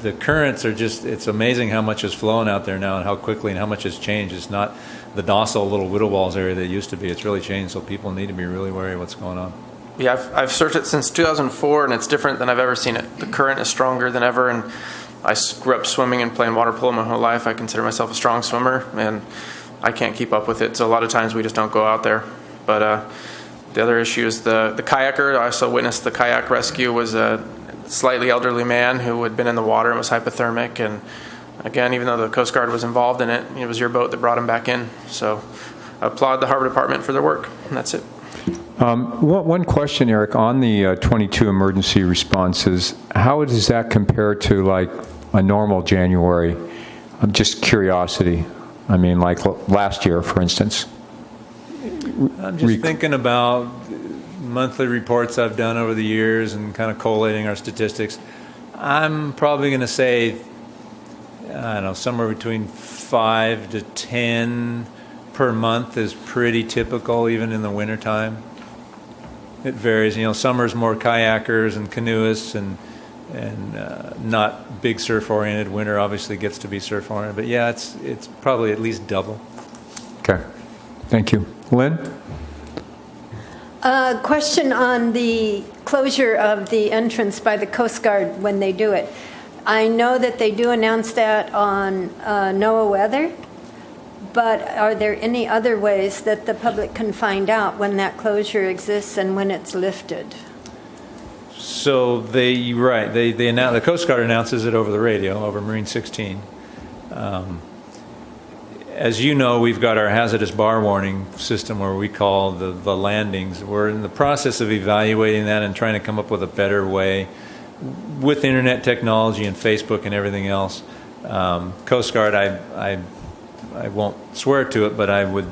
The currents are just, it's amazing how much is flowing out there now and how quickly and how much has changed. It's not the docile little Whittle Walls area that it used to be. It's really changed, so people need to be really wary of what's going on. Yeah, I've surfed it since 2004, and it's different than I've ever seen it. The current is stronger than ever, and I grew up swimming and playing water polo my whole life. I consider myself a strong swimmer, and I can't keep up with it, so a lot of times we just don't go out there. But the other issue is the kayaker. I also witnessed the kayak rescue was a slightly elderly man who had been in the water and was hypothermic, and again, even though the Coast Guard was involved in it, it was your boat that brought him back in. So I applaud the harbor department for their work, and that's it. One question, Eric, on the 22 emergency responses, how does that compare to like a normal January? Just curiosity. I mean, like last year, for instance. I'm just thinking about monthly reports I've done over the years and kind of collating our statistics. I'm probably going to say, I don't know, somewhere between 5 to 10 per month is pretty typical, even in the wintertime. It varies. Summer's more kayakers and canoeists and not big surf-oriented. Winter obviously gets to be surf-oriented. But yeah, it's probably at least double. Okay. Thank you. Lynn? Question on the closure of the entrance by the Coast Guard when they do it. I know that they do announce that on NOAA weather, but are there any other ways that the public can find out when that closure exists and when it's lifted? So they announce, the Coast Guard announces it over the radio, over Marine 16. As you know, we've got our hazardous bar warning system where we call the landings. We're in the process of evaluating that and trying to come up with a better way with internet technology and Facebook and everything else. Coast Guard, I won't swear to it, but I would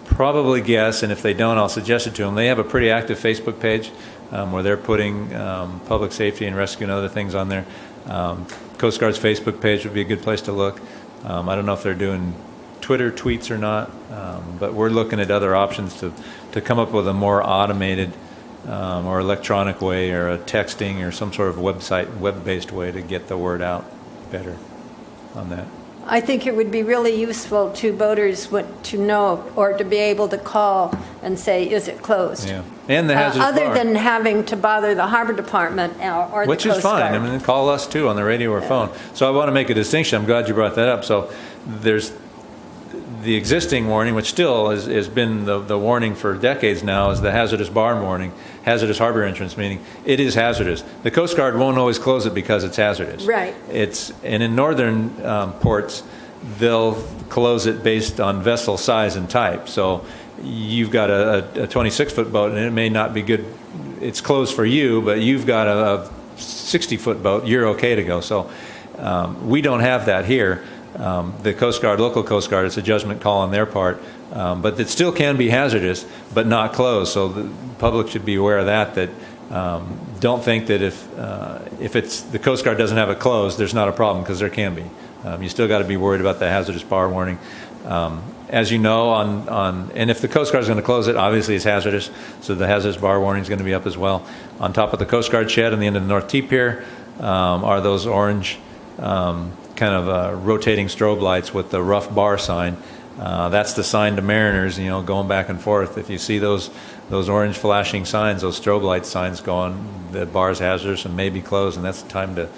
probably guess, and if they don't, I'll suggest it to them. They have a pretty active Facebook page where they're putting public safety and rescue and other things on there. Coast Guard's Facebook page would be a good place to look. I don't know if they're doing Twitter tweets or not, but we're looking at other options to come up with a more automated or electronic way, or a texting or some sort of web-based way to get the word out better on that. I think it would be really useful to boaters to know or to be able to call and say, is it closed? Yeah, and the hazardous other bar. than having to bother the harbor department or the Which Coast is fine. Guard. I mean, call us too on the radio or phone. So I want to make a distinction. I'm glad you brought that up. So the existing warning, which still has been the warning for decades now, is the hazardous bar warning, hazardous harbor entrance, meaning it is hazardous. The Coast Guard won't always close it because it's hazardous. Right. And in northern ports, they'll close it based on vessel size and type. So you've got a 26-foot boat, and it may not be good. It's closed for you, but you've got a 60-foot boat. You're okay to go. So we don't have that here. The Coast Guard, local Coast Guard, it's a judgment call on their part, but it still can be hazardous, but not closed. So the public should be aware of that. Don't think that if it's the Coast Guard doesn't have it closed, there's not a problem, because there can be. You still got to be worried about the hazardous bar warning. As you know, and if the Coast Guard is going to close it, obviously it's hazardous, so the hazardous bar warning is going to be up as well. On top of the Coast Guard shed on the end of the North T-Pier are those orange kind of rotating strobe lights with the rough bar sign. That's the sign to mariners, going back and forth. If you see those orange flashing signs, those strobe light signs going, the bar's hazardous and may be closed, and that's the time to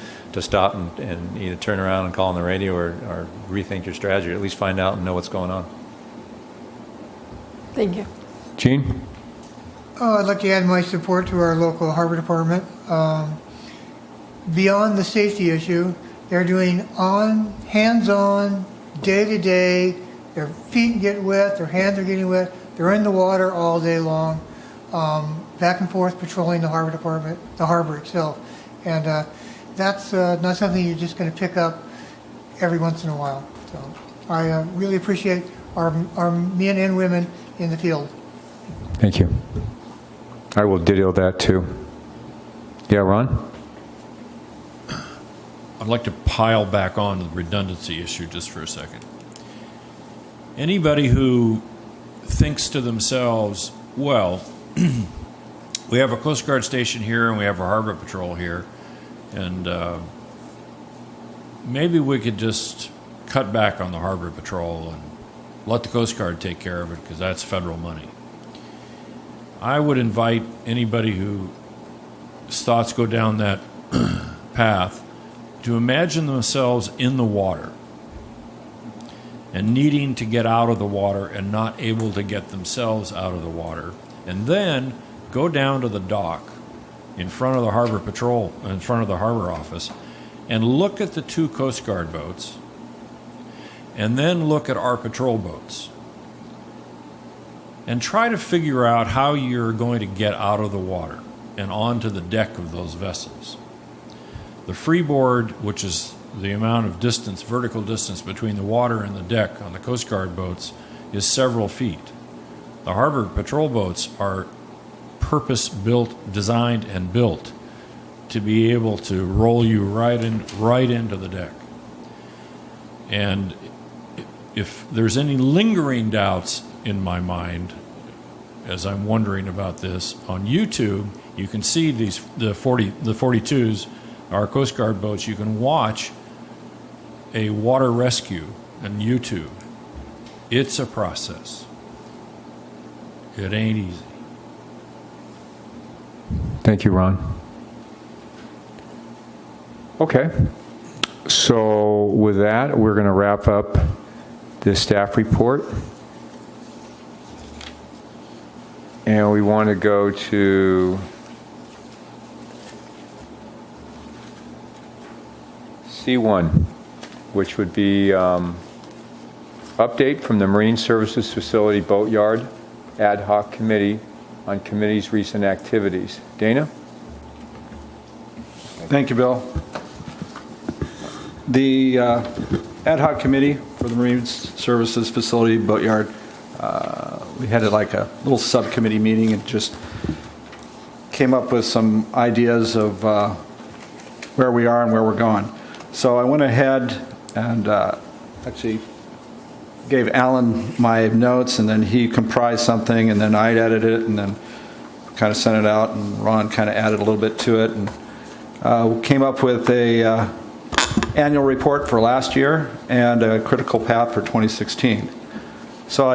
stop and either turn around and call on the radio or rethink your strategy, or at least find out and know what's going on. Thank you. Gene? I'd like to add my support to our local harbor department. Beyond the safety issue, they're doing hands-on, day-to-day. Their feet get wet, their hands are getting wet. They're in the water all day long, back and forth patrolling the harbor department, the harbor itself. And that's not something you're just going to pick up every once in a while. So I really appreciate our men and women in the field. Thank you. I will ditto that too. Yeah, Ron? I'd like to pile back on the redundancy issue just for a second. Anybody who thinks to themselves, well, we have a Coast Guard station here and we have a harbor patrol here, and maybe we could just cut back on the harbor patrol and let the Coast Guard take care of it because that's federal money. I would invite anybody whose thoughts go down that path to imagine themselves in the water and needing to get out of the water and not able to get themselves out of the water, and then go down to the dock in front of the harbor patrol, in front of the harbor office, and look at the two Coast Guard boats, and then look at our patrol boats, and try to figure out how you're going to get out of the water and onto the deck of those vessels. The freeboard, which is the amount of distance, vertical distance between the water and the deck on the Coast Guard boats, is several feet. The harbor patrol boats are purpose-built, designed and built to be able to roll you right into the deck. And if there's any lingering doubts in my mind, as I'm wondering about this, on YouTube, you can see the 42s, our Coast Guard boats. You can watch a water rescue on YouTube. It's a process. It ain't easy. Thank you, Ron. Okay. So with that, we're going to wrap up the staff report. And we want to go to C1, which would be update from the Marine Services Facility Boatyard Ad Hoc Committee on committee's recent activities. Dana? Thank you, Bill. The ad hoc committee for the Marine Services Facility Boatyard, we had like a little subcommittee meeting and just came up with some ideas of where we are and where we're going. So I went ahead and actually gave Alan my notes, and then he comprised something, and then I edited it, and then kind of sent it out, and Ron kind of added a little bit to it, and came up with a annual report for last year and a critical path for 2016. So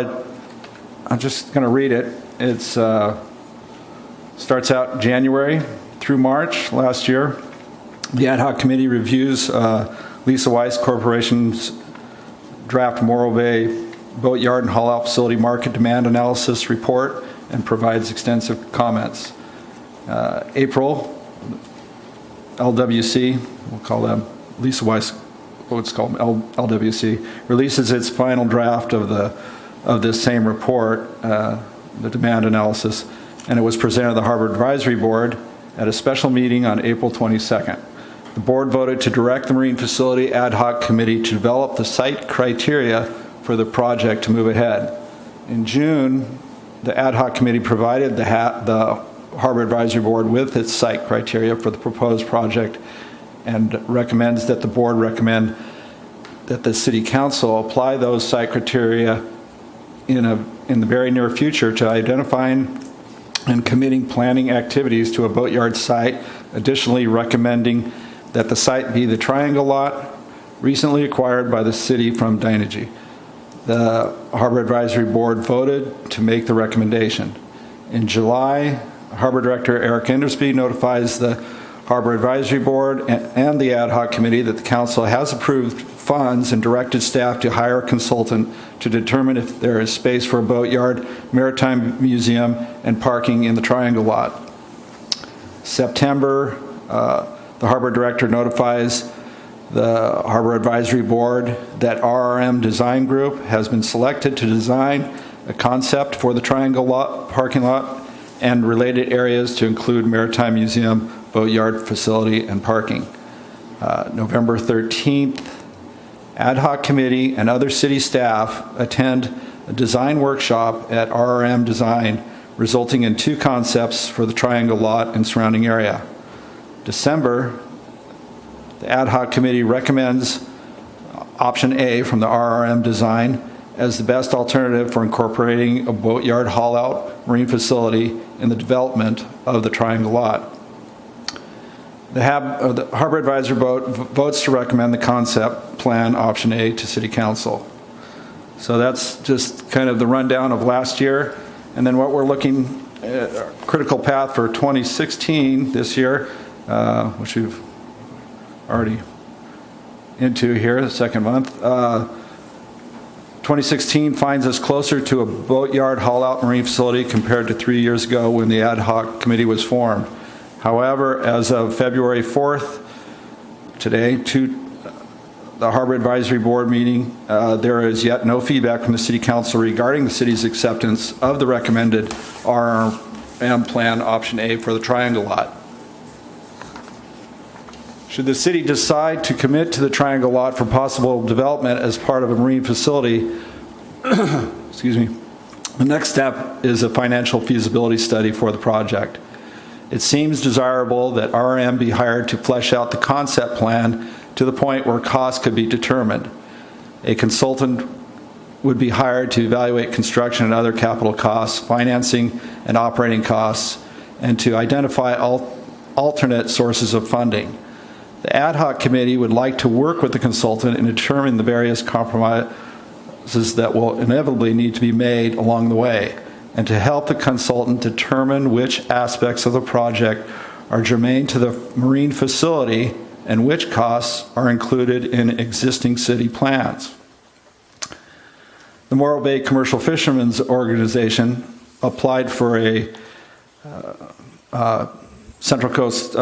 I'm just going to read it. It starts out January through March last year. The ad hoc committee reviews Lisa Weiss Corporation's draft Morro Bay boatyard and haul-out facility market demand analysis report and provides extensive comments. April, LWC, we'll call them Lisa Weiss, what's called LWC, releases its final draft of this same report, the demand analysis, and it was presented to the Harbor Advisory Board at a special meeting on April 22nd. The board voted to direct the Marine Facility Ad Hoc Committee to develop the site criteria for the project to move ahead. In June, the Ad Hoc Committee provided the Harbor Advisory Board with its site criteria for the proposed project and recommends that the board recommend that the City Council apply those site criteria in the very near future to identifying and committing planning activities to a boatyard site, additionally recommending that the site be the Triangle Lot recently acquired by the city from Dynegy. The Harbor Advisory Board voted to make the recommendation. In July, Harbor Director Eric Endersby notifies the Harbor Advisory Board and the Ad Hoc Committee that the Council has approved funds and directed staff to hire a consultant to determine if there is space for a boatyard, maritime museum, and parking in the Triangle Lot. September, the Harbor Director notifies the Harbor Advisory Board that RRM Design Group has been selected to design a concept for the Triangle Lot parking lot and related areas to include maritime museum, boatyard facility, and parking. November 13th, Ad Hoc Committee and other city staff attend a design workshop at RRM Design, resulting in 2 concepts for the Triangle Lot and surrounding area. December, the Ad Hoc Committee recommends option A from the RRM Design as the best alternative for incorporating a boatyard haul-out marine facility in the development of the Triangle Lot. The Harbor Advisory Board votes to recommend the concept plan option A to City Council. So that's just kind of the rundown of last year. And then what we're looking at, critical path for 2016 this year, which we've already into here, the second month. 2016 finds us closer to a boatyard haul-out marine facility compared to 3 years ago when the Ad Hoc Committee was formed. However, as of February 4th, today, the Harbor Advisory Board meeting, there is yet no feedback from the City Council regarding the city's acceptance of the recommended RRM plan option A for the Triangle Lot. Should the city decide to commit to the Triangle Lot for possible development as part of a marine facility, excuse me, the next step is a financial feasibility study for the project. It seems desirable that RRM be hired to flesh out the concept plan to the point where costs could be determined. A consultant would be hired to evaluate construction and other capital costs, financing and operating costs, and to identify alternate sources of funding. The Ad Hoc Committee would like to work with the consultant and determine the various compromises that will inevitably need to be made along the way, and to help the consultant determine which aspects of the project are germane to the marine facility and which costs are included in existing city plans. The Morro Bay Commercial Fishermen's Organization applied for a Central Coast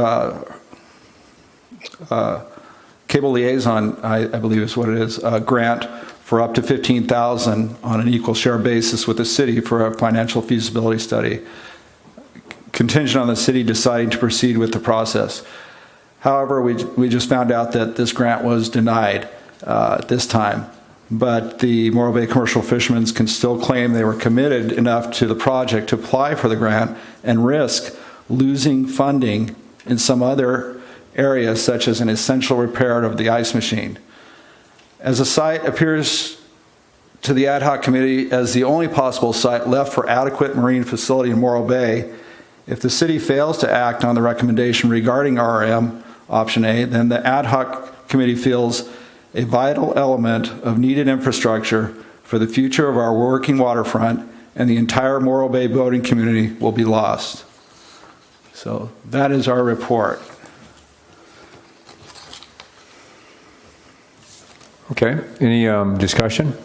Cable Liaison, I believe is what it is, grant for up to $15,000 on an equal share basis with the city for a financial feasibility study, contingent on the city deciding to proceed with the process. However, we just found out that this grant was denied at this time, but the Morro Bay Commercial Fishermen can still claim they were committed enough to the project to apply for the grant and risk losing funding in some other areas, such as an essential repair of the ice machine. As the site appears to the Ad Hoc Committee as the only possible site left for adequate marine facility in Morro Bay, if the city fails to act on the recommendation regarding RRM option A, then the Ad Hoc Committee feels a vital element of needed infrastructure for the future of our working waterfront and the entire Morro Bay boating community will be lost. So that is our report. Okay, any discussion?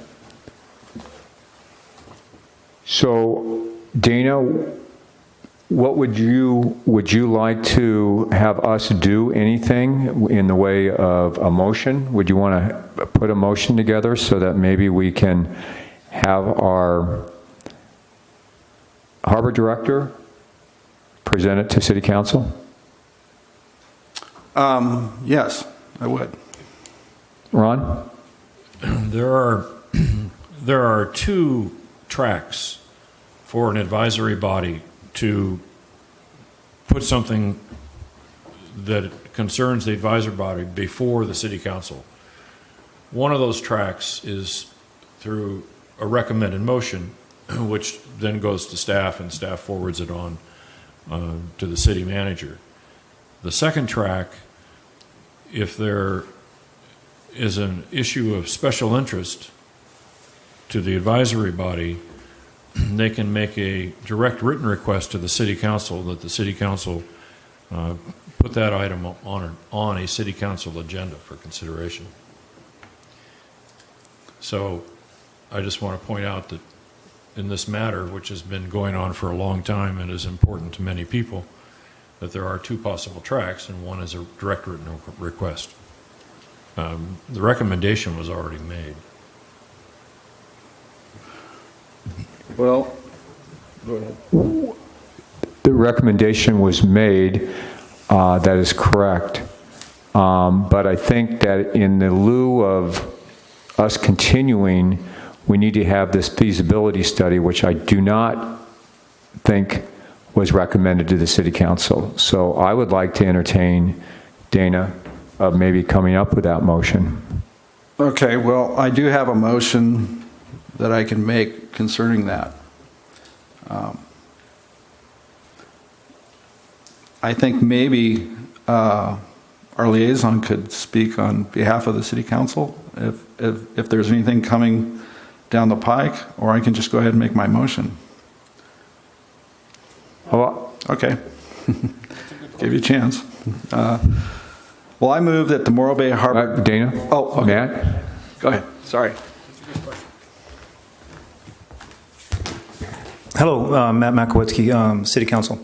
So, Dana, what would you like to have us do anything in the way of a motion? Would you want to put a motion together so that maybe we can have our harbor director present it to City Council? Yes, I would. Ron? There are two tracks for an advisory body to put something that concerns the advisory body before the city council. One of those tracks is through a recommended motion, which then goes to staff, and staff forwards it on to the city manager. The second track, if there is an issue of special interest to the advisory body, they can make a direct written request to the city council that the city council put that item on a city council agenda for consideration. So I just want to point out that in this matter, which has been going on for a long time and is important to many people, that there are two possible tracks, and one is a direct written request. The recommendation was already made. Well, go ahead. The recommendation was made, that is correct. But I think that in the lieu of us continuing, we need to have this feasibility study, which I do not think was recommended to the City Council. So I would like to entertain Dana of maybe coming up with that motion. Okay, well, I do have a motion that I can make concerning that. I think maybe our liaison could speak on behalf of the City Council if there's anything coming down the pike, or I can just go ahead and make my motion. Well, Okay. Give you a chance. Well, I move that the Morro Bay Harbor... Dana? Oh, okay. Matt? Go ahead. Sorry. Hello, Matt Makowitzki, City Council.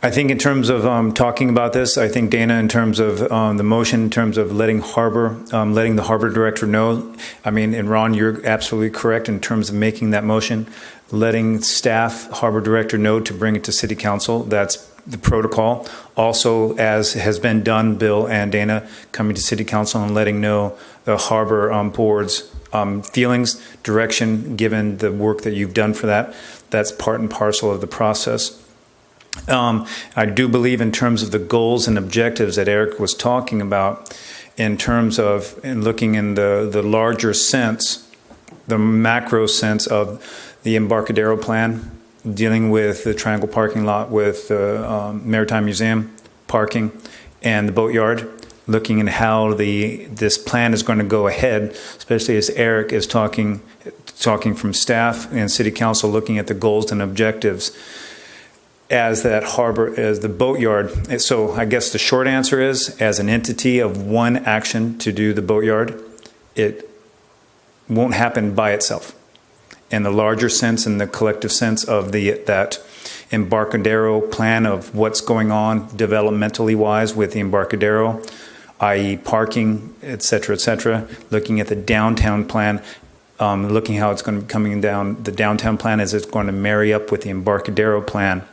I think in terms of talking about this, I think Dana, in terms of the motion, in terms of letting the harbor director know, I mean, and Ron, you're absolutely correct in terms of making that motion, letting staff, harbor director know to bring it to City Council. That's the protocol. Also, as has been done, Bill and Dana coming to City Council and letting know the harbor board's feelings, direction, given the work that you've done for that. That's part and parcel of the process. I do believe in terms of the goals and objectives that Eric was talking about, in terms of looking in the larger sense, the macro sense of the Embarcadero plan, dealing with the Triangle parking lot with the Maritime Museum parking and the boatyard, looking at how this plan is going to go ahead, especially as Eric is talking from staff and City Council, looking at the goals and objectives as that harbor, as the boatyard. So I guess the short answer is, as an entity of one action to do the boatyard, it won't happen by itself. In the larger sense, in the collective sense of that Embarcadero plan of what's going on developmentally wise with the Embarcadero, i.e. parking, et cetera, looking at the downtown plan, looking how it's going to be coming down, the downtown plan as it's going to marry up with the Embarcadero plan.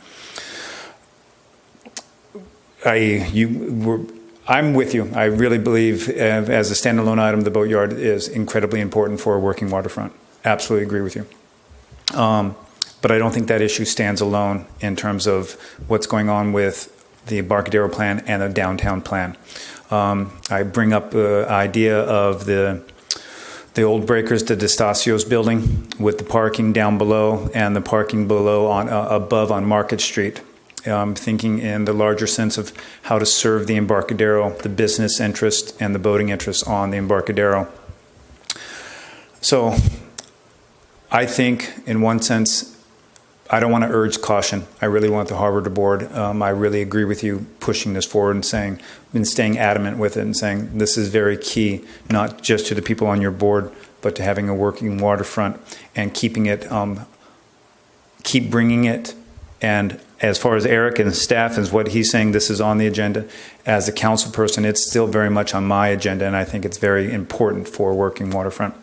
I'm with you. I really believe as a standalone item, the boatyard is incredibly important for a working waterfront. Absolutely agree with you. But I don't think that issue stands alone in terms of what's going on with the Embarcadero plan and the downtown plan. I bring up the idea of the old breakers to D'Estacio's building with the parking down below and the parking below above on Market Street. Thinking in the larger sense of how to serve the Embarcadero, the business interest and the boating interest on the Embarcadero. So I think in one sense, I don't want to urge caution. I really want the harbor board. I really agree with you pushing this forward and staying adamant with it and saying this is very key, not just to the people on your board, but to having a working waterfront and keeping it keep bringing it. And as far as Eric and staff and what he's saying, this is on the agenda. As a council person, it's still very much on my agenda, and I think it's very important for working waterfront.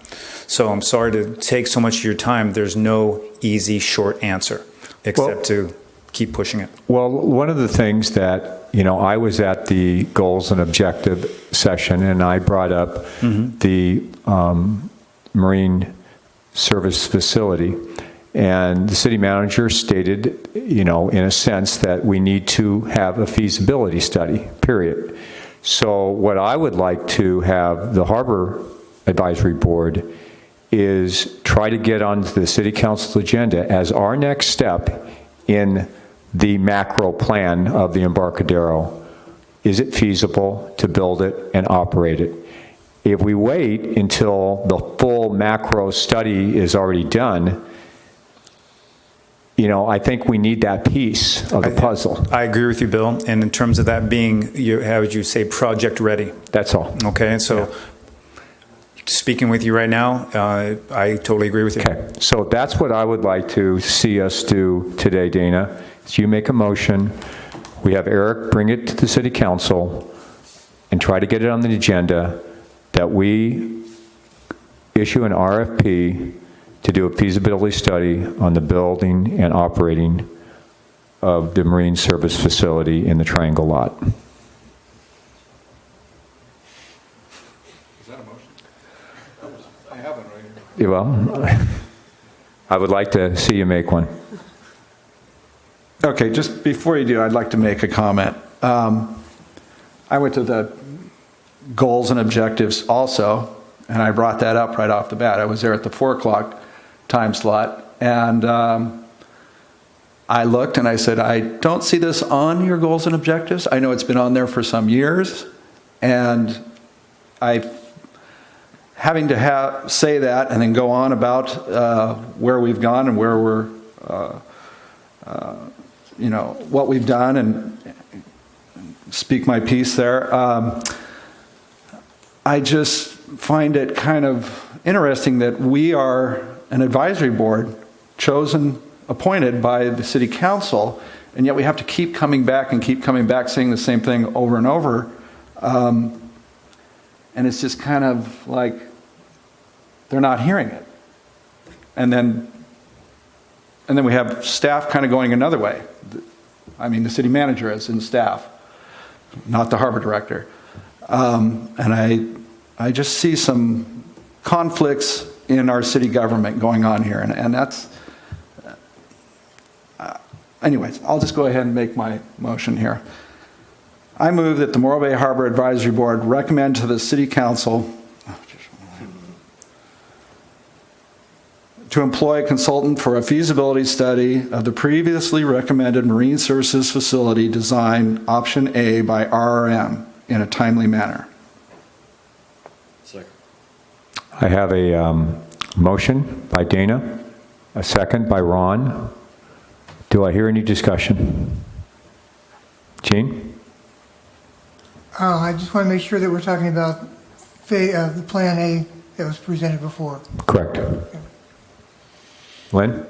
So I'm sorry to take so much of your time. There's no easy, short answer, except to keep pushing it. Well, one of the things that, I was at the goals and objective session, and I brought up the Marine Service Facility. And the city manager stated, in a sense, that we need to have a feasibility study, period. So what I would like to have the Harbor Advisory Board is try to get onto the city council's agenda as our next step in the macro plan of the Embarcadero. Is it feasible to build it and operate it? If we wait until the full macro study is already done, I think we need that piece of the puzzle. I agree with you, Bill. And in terms of that being, how would you say, project ready? That's all. Okay, so speaking with you right now, I totally agree with you. Okay, so that's what I would like to see us do today, Dana. Is you make a motion, we have Eric bring it to the city council and try to get it on the agenda, that we issue an RFP to do a feasibility study on the building and operating of the Marine Service Facility in the Triangle Lot. Is that a motion? I have one right here. Well, I would like to see you make one. Okay, just before you do, I'd like to make a comment. I went to the goals and objectives also, and I brought that up right off the bat. I was there at the 4 o'clock time slot, and I looked and I said, I don't see this on your goals and objectives. I know it's been on there for some years, and having to say that and then go on about where we've gone and where we're, what we've done and speak my piece there. I just find it kind of interesting that we are an advisory board chosen, appointed by the city council, and yet we have to keep coming back saying the same thing over and over. And it's just kind of like they're not hearing it. And then we have staff kind of going another way. I mean, the city manager is in staff, not the harbor director. And I just see some conflicts in our city government going on here. And that's, anyways, I'll just go ahead and make my motion here. I move that the Morro Bay Harbor Advisory Board recommend to the City Council to employ a consultant for a feasibility study of the previously recommended Marine Services Facility design option A by RRM in a timely manner. Second. I have a motion by Dana, a second by Ron. Do I hear any discussion? Gene? I just want to make sure that we're talking about the Plan A that was presented before. Correct. Lynn?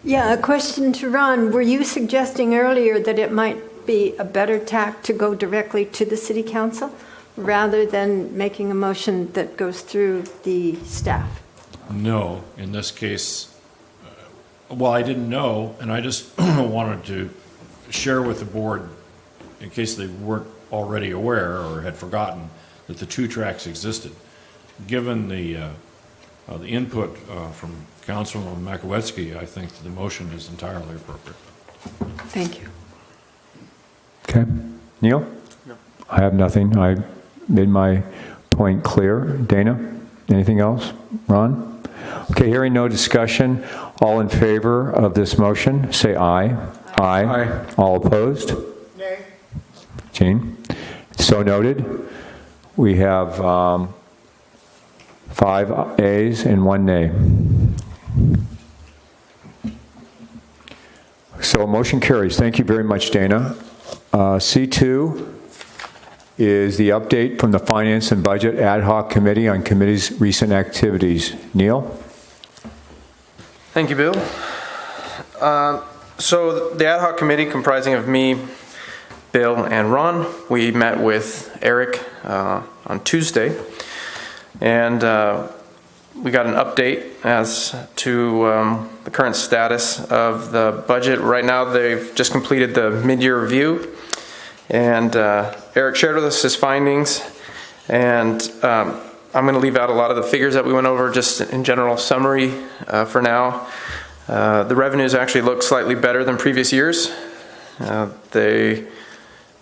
Yeah, a question to Ron. Were you suggesting earlier that it might be a better tack to go directly to the city council rather than making a motion that goes through the staff? No, in this case, well, I didn't know, and I just wanted to share with the board, in case they weren't already aware or had forgotten, that the 2 tracks existed. Given the input from Councilman Makowiecki, I think the motion is entirely appropriate. Thank you. Okay. Neil? No. I have nothing. I made my point clear. Dana? Anything else? Ron? Okay, hearing no discussion. All in favor of this motion, say aye. Aye. Aye. All opposed? Nay. Gene? So noted. We have 5 ayes and 1 nay. So motion carries. Thank you very much, Dana. C2 is the update from the Finance and Budget Ad Hoc Committee on committee's recent activities. Neil? Thank you, Bill. So the ad hoc committee comprising of me, Bill, and Ron, we met with Eric on Tuesday, and we got an update as to the current status of the budget. Right now, they've just completed the mid-year review, and Eric shared with us his findings, and I'm going to leave out a lot of the figures that we went over just in general summary for now. The revenues actually look slightly better than previous years. A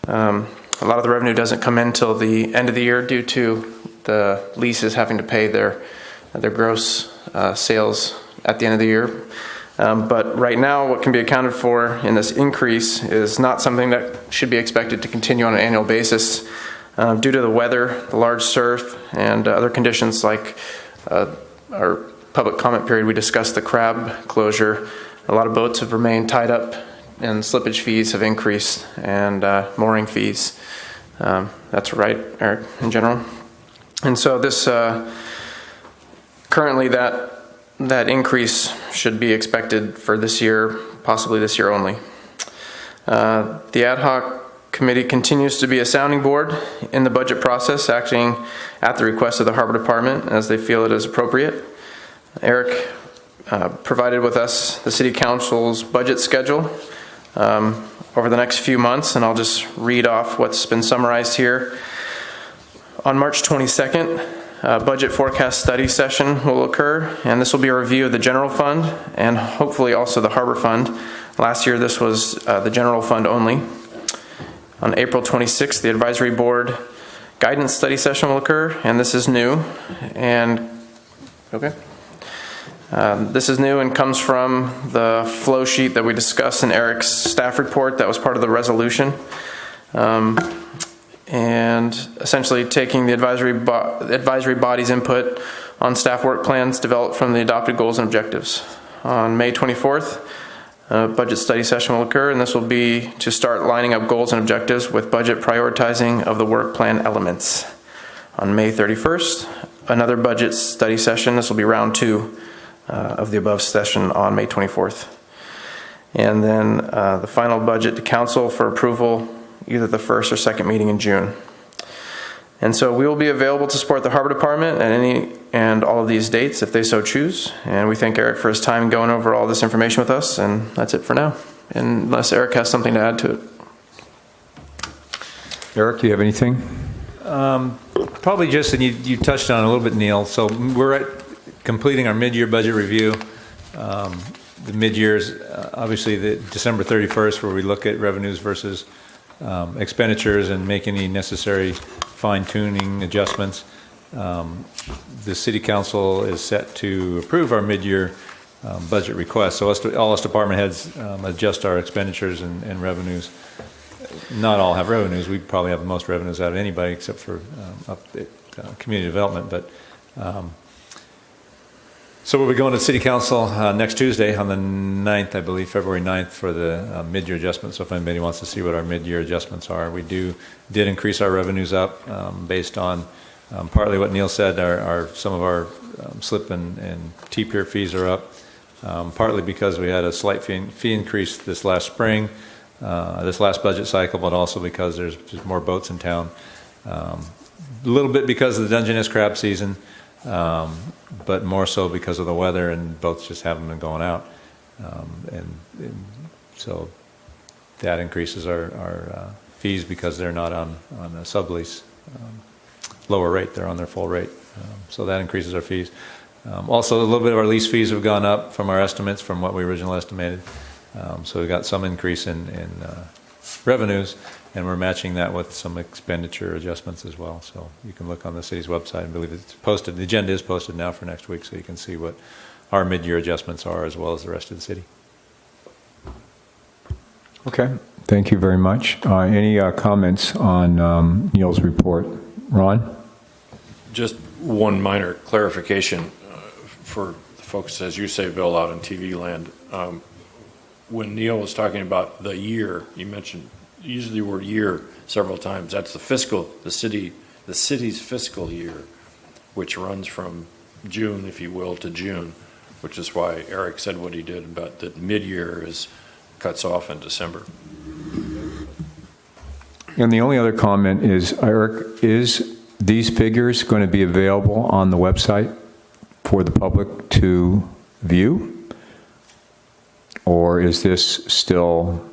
lot of the revenue doesn't come in till the end of the year due to the leases having to pay their gross sales at the end of the year. But right now, what can be accounted for in this increase is not something that should be expected to continue on an annual basis due to the weather, the large surf, and other conditions like our public comment period. We discussed the crab closure. A lot of boats have remained tied up, and slippage fees have increased, and mooring fees. That's right, Eric, in general. And so this currently that increase should be expected for this year, possibly this year only. The ad hoc committee continues to be a sounding board in the budget process, acting at the request of the Harbor Department as they feel it is appropriate. Eric provided with us the City Council's budget schedule over the next few months, and I'll just read off what's been summarized here. On March 22nd, a budget forecast study session will occur, and this will be a review of the general fund and hopefully also the harbor fund. Last year this was the general fund only. On April 26th, the advisory board guidance study session will occur, and this is new. This is new and comes from the flow sheet that we discussed in Eric's staff report that was part of the resolution. And essentially taking the advisory body's input on staff work plans developed from the adopted goals and objectives. On May 24th, a budget study session will occur, and this will be to start lining up goals and objectives with budget prioritizing of the work plan elements. On May 31st, another budget study session. This will be round 2 of the above session on May 24th. And then the final budget to council for approval either the first or second meeting in June. And so we will be available to support the Harbor Department at any and all of these dates if they so choose. And we thank Eric for his time going over all this information with us, and that's it for now. Unless Eric has something to add to it. Eric, do you have anything? Probably just, and you touched on it a little bit, Neil. So we're completing our mid-year budget review. The mid-year is obviously the December 31st, where we look at revenues versus expenditures and make any necessary fine-tuning adjustments. The City Council is set to approve our mid-year budget request. So all us department heads adjust our expenditures and revenues. Not all have revenues. We probably have the most revenues out of anybody except for up at community development. But so we'll be going to City Council next Tuesday on the 9th, I believe, February 9th, for the mid-year adjustment. So if anybody wants to see what our mid-year adjustments are, we did increase our revenues up based on partly what Neil said. Some of our slip and T-pier fees are up, partly because we had a slight fee increase this last spring, this last budget cycle, but also because there's just more boats in town. A little bit because of the Dungeness crab season. But more so because of the weather, and boats just haven't been going out, and so that increases our fees because they're not on a sublease lower rate; they're on their full rate, so that increases our fees. Also, a little bit of our lease fees have gone up from our estimates from what we originally estimated, so we got some increase in revenues. And we're matching that with some expenditure adjustments as well. So you can look on the city's website. I believe it's posted. The agenda is posted now for next week, so you can see what our mid-year adjustments are as well as the rest of the city. Okay, thank you very much. Any comments on Neil's report? Ron? Just one minor clarification for the folks, as you say, Bill, out in TV land. When Neil was talking about the year, you used the word year several times. That's the city's fiscal year, which runs from June, if you will, to June. which is why Eric said what he did about that mid-year cuts off in December. And the only other comment is, Eric, is these figures going to be available on the website for the public to view? Or is this still,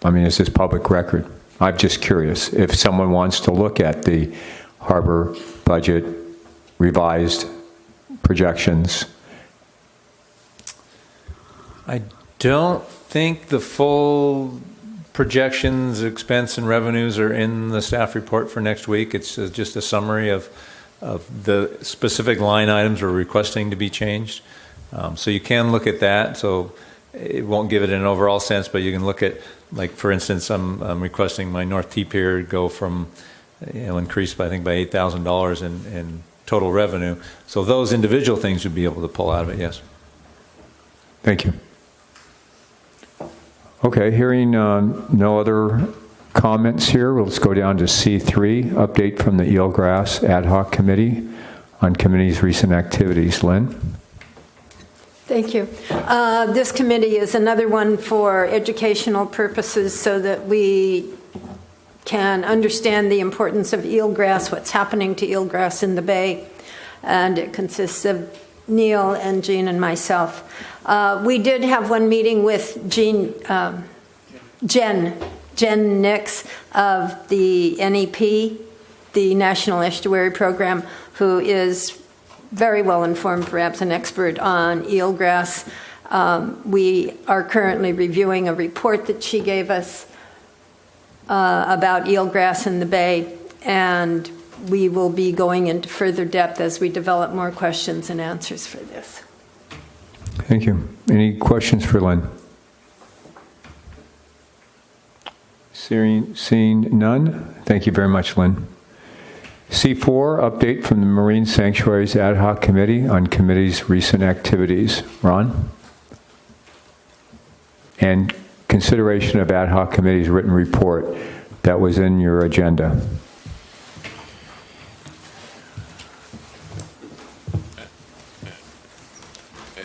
is this public record? I'm just curious if someone wants to look at the harbor budget revised projections. I don't think the full projections, expense, and revenues are in the staff report for next week. It's just a summary of the specific line items we're requesting to be changed. So you can look at that. So it won't give it an overall sense, but you can look at, like, for instance, I'm requesting my North T Pier go from, increase by, I think, by $8,000 in total revenue. So those individual things would be able to pull out of it, yes. Thank you. Okay, hearing no other comments here, let's go down to C3, update from the Eelgrass Ad Hoc Committee on committee's recent activities. Lynn? Thank you. This committee is another one for educational purposes so that we can understand the importance of eelgrass, what's happening to eelgrass in the Bay. And it consists of Neil and Jean and myself. We did have one meeting with Jen Nix of the NEP, the National Estuary Program, who is very well informed, perhaps an expert on eelgrass. We are currently reviewing a report that she gave us about eelgrass in the Bay, and we will be going into further depth as we develop more questions and answers for this. Thank you. Any questions for Lynn? Seeing none, thank you very much, Lynn. C4, update from the Marine Sanctuaries Ad Hoc Committee on committee's recent activities. Ron? And consideration of Ad Hoc Committee's written report that was in your agenda.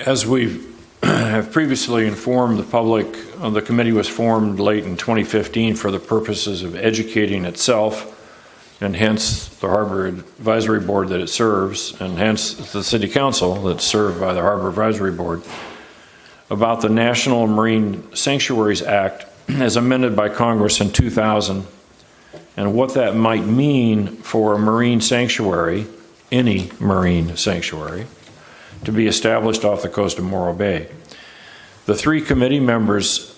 As we have previously informed the public, the committee was formed late in 2015 for the purposes of educating itself, and hence the Harbor Advisory Board that it serves, and hence the City Council that's served by the Harbor Advisory Board, about the National Marine Sanctuaries Act as amended by Congress in 2000, and what that might mean for a marine sanctuary, any marine sanctuary, to be established off the coast of Morro Bay. The three committee members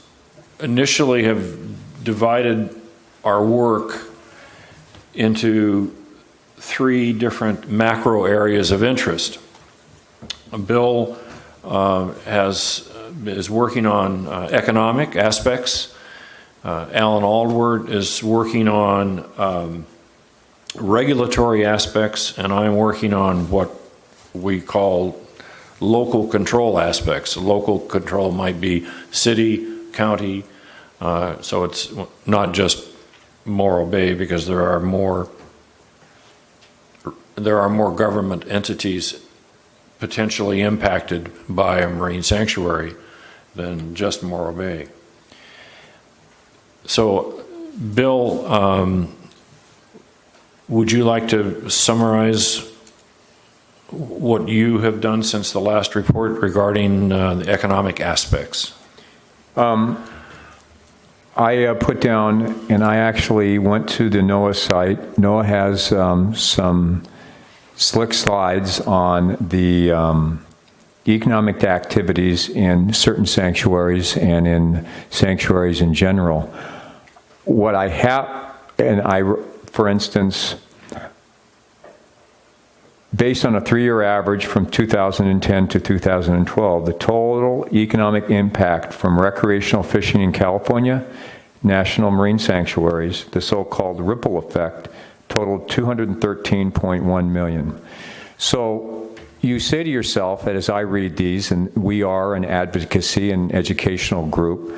initially have divided our work into three different macro areas of interest. Bill is working on economic aspects. Alan Aldward is working on regulatory aspects, and I'm working on what we call local control aspects. Local control might be city, county, so it's not just Morro Bay, because there are more government entities potentially impacted by a marine sanctuary than just Morro Bay. So, Bill, would you like to summarize what you have done since the last report regarding the economic aspects? I put down, and I actually went to the NOAA site. NOAA has some slick slides on the economic activities in certain sanctuaries and in sanctuaries in general. What I have, for instance, based on a 3-year average from 2010 to 2012, the total economic impact from recreational fishing in California, national marine sanctuaries, the so-called ripple effect, totaled $213.1 million. So you say to yourself, as I read these, and we are an advocacy and educational group,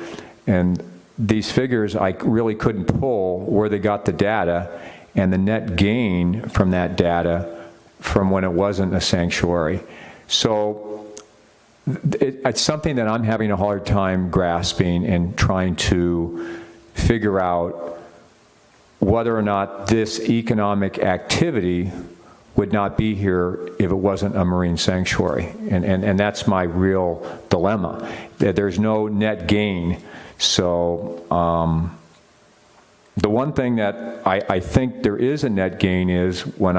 and these figures I really couldn't pull where they got the data and the net gain from that data from when it wasn't a sanctuary. So it's something that I'm having a hard time grasping and trying to figure out whether or not this economic activity would not be here if it wasn't a marine sanctuary. And that's my real dilemma. There's no net gain. So the one thing that I think there is a net gain is when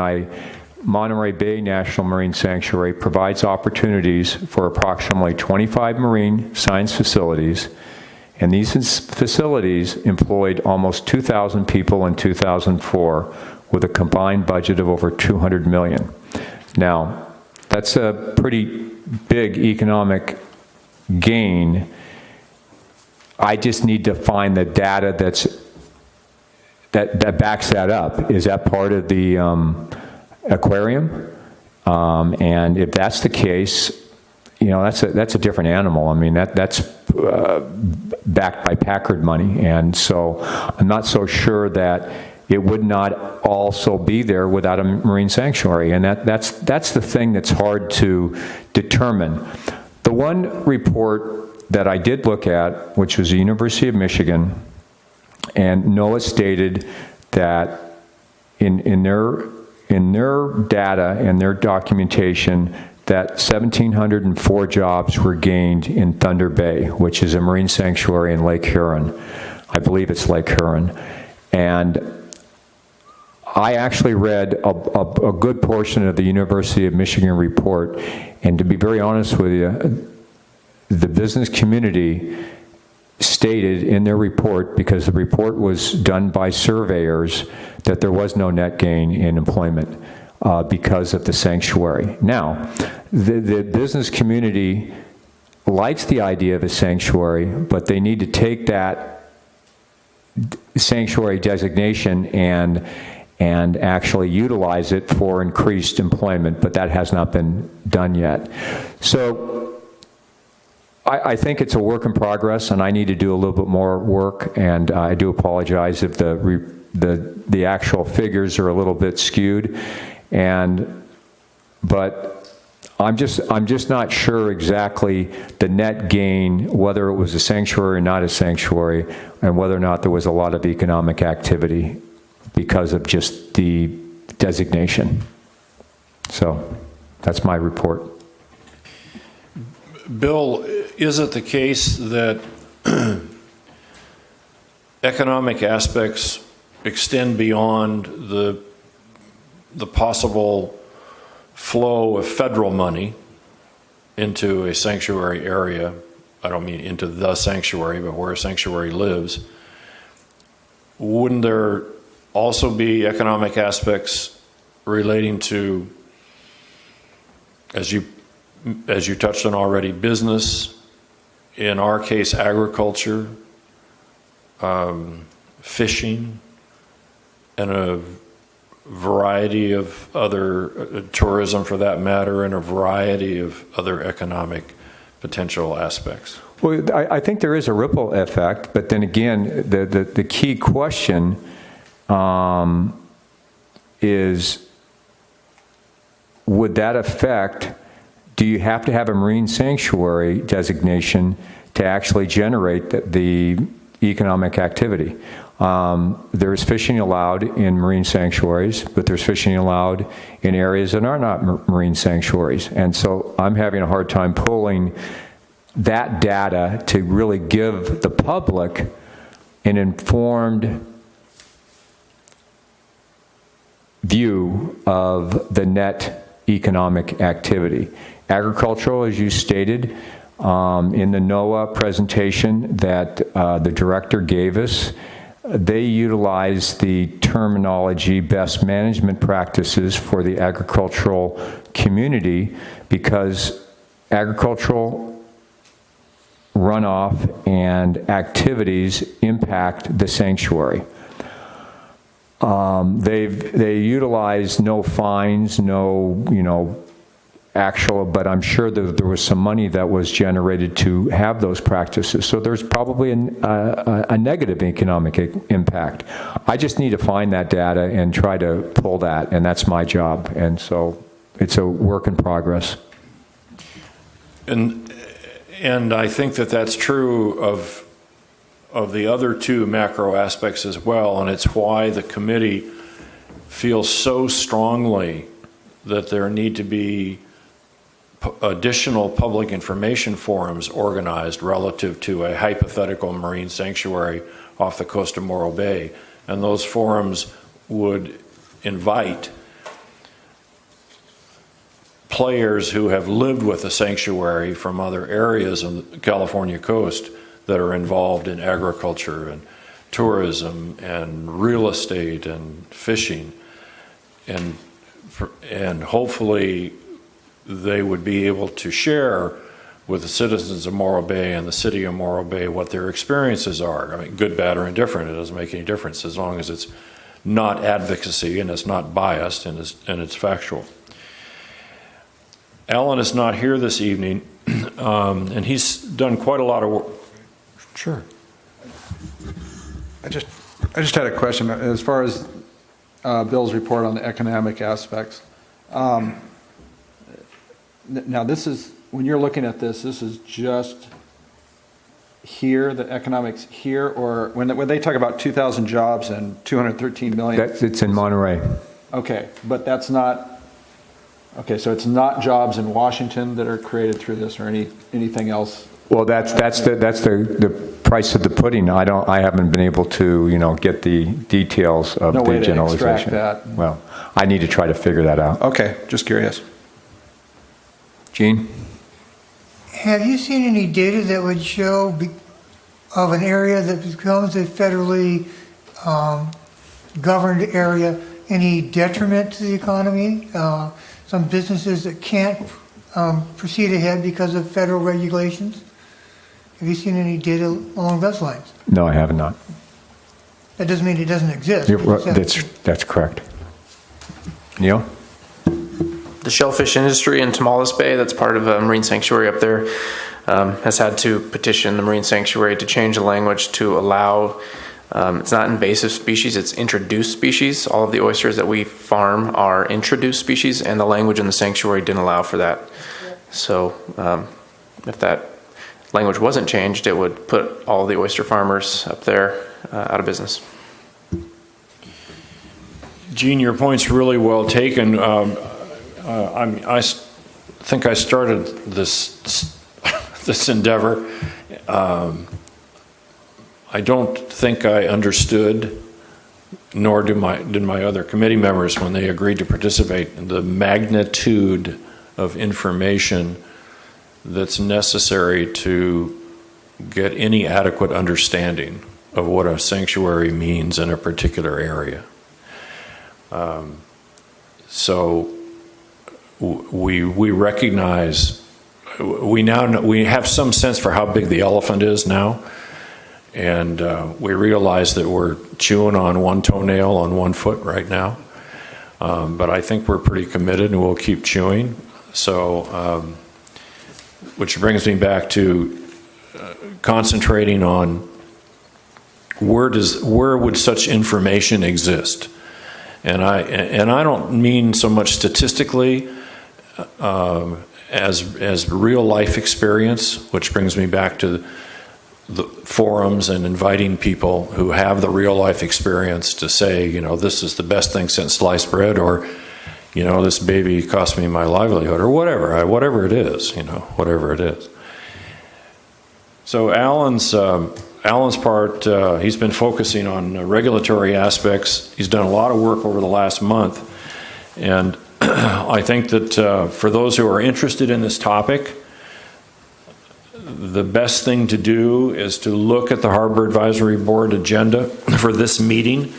Monterey Bay National Marine Sanctuary provides opportunities for approximately 25 marine science facilities, and these facilities employed almost 2,000 people in 2004 with a combined budget of over $200 million. Now, that's a pretty big economic gain. I just need to find the data that backs that up. Is that part of the aquarium? And if that's the case, that's a different animal. I mean, that's backed by Packard money, and so I'm not so sure that it would not also be there without a marine sanctuary, and that's the thing that's hard to determine. The one report that I did look at, which was the University of Michigan, and NOAA stated that in their data and their documentation that 1,704 jobs were gained in Thunder Bay, which is a marine sanctuary in Lake Huron. I believe it's Lake Huron. And I actually read a good portion of the University of Michigan report, and to be very honest with you, the business community stated in their report, because the report was done by surveyors, that there was no net gain in employment because of the sanctuary. Now, the business community likes the idea of a sanctuary, but they need to take that sanctuary designation and actually utilize it for increased employment, but that has not been done yet. So I think it's a work in progress, and I need to do a little bit more work, and I do apologize if the actual figures are a little bit skewed, but I'm just not sure exactly the net gain, whether it was a sanctuary or not a sanctuary, and whether or not there was a lot of economic activity because of just the designation. So that's my report. Bill, is it the case that economic aspects extend beyond the possible flow of federal money into a sanctuary area? I don't mean into the sanctuary, but where a sanctuary lives. Wouldn't there also be economic aspects relating to, as you touched on already, business, in our case agriculture, fishing, and a variety of other, tourism for that matter, and a variety of other economic potential aspects? Well, I think there is a ripple effect, but then again, the key question is, would that affect, do you have to have a marine sanctuary designation to actually generate the economic activity? There's fishing allowed in marine sanctuaries, but there's fishing allowed in areas that are not marine sanctuaries. And so I'm having a hard time pulling that data to really give the public an informed view of the net economic activity. Agricultural, as you stated, in the NOAA presentation that the director gave us, they utilize the terminology best management practices for the agricultural community because agricultural runoff and activities impact the sanctuary. They utilize no fines, no, actual, but I'm sure that there was some money that was generated to have those practices. So there's probably a negative economic impact. I just need to find that data and try to pull that, and that's my job. And so it's a work in progress. And I think that that's true of the other two macro aspects as well, and it's why the committee feels so strongly that there need to be additional public information forums organized relative to a hypothetical marine sanctuary off the coast of Morro Bay. And those forums would invite players who have lived with the sanctuary from other areas of the California coast that are involved in agriculture and tourism and real estate and fishing. And hopefully they would be able to share with the citizens of Morro Bay and the city of Morro Bay what their experiences are. I mean, good, bad, or indifferent, it doesn't make any difference as long as it's not advocacy and it's not biased and it's factual. Alan is not here this evening, and he's done quite a lot of work. Sure. I just had a question as far as Bill's report on the economic aspects. Now, this is, when you're looking at this is just here, the economics here, or when they talk about 2,000 jobs and 213 million? It's in Monterey. Okay, but that's not, okay, so it's not jobs in Washington that are created through this or anything else? Well, that's the price of the pudding. I haven't been able to, get the details of No the way to generalization. extract that. Well, I need to try to figure that out. Okay, just curious. Gene? Have you seen any data that would show of an area that becomes a federally governed area, any detriment to the economy? Some businesses that can't proceed ahead because of federal regulations? Have you seen any data along those lines? No, I have not. That doesn't mean it doesn't exist. That's correct. Neil? The shellfish industry in Tamales Bay, that's part of a marine sanctuary up there, has had to petition the marine sanctuary to change the language to allow, it's not invasive species, it's introduced species. All of the oysters that we farm are introduced species, and the language in the sanctuary didn't allow for that. So if that language wasn't changed, it would put all the oyster farmers up there out of business. Gene, your point's really well taken. I think I started this endeavor. I don't think I understood, nor did my other committee members when they agreed to participate, in the magnitude of information that's necessary to get any adequate understanding of what a sanctuary means in a particular area. So we recognize, we have some sense for how big the elephant is now, and we realize that we're chewing on one toenail on 1 foot right now, but I think we're pretty committed and we'll keep chewing. So, which brings me back to concentrating on where would such information exist, and I don't mean so much statistically as real life experience, which brings me back to the forums and inviting people who have the real life experience to say, this is the best thing since sliced bread, or this baby cost me my livelihood, or whatever it is, whatever it is. So Alan's part, he's been focusing on regulatory aspects. He's done a lot of work over the last month, and I think that for those who are interested in this topic, the best thing to do is to look at the Harbor Advisory Board agenda for this meeting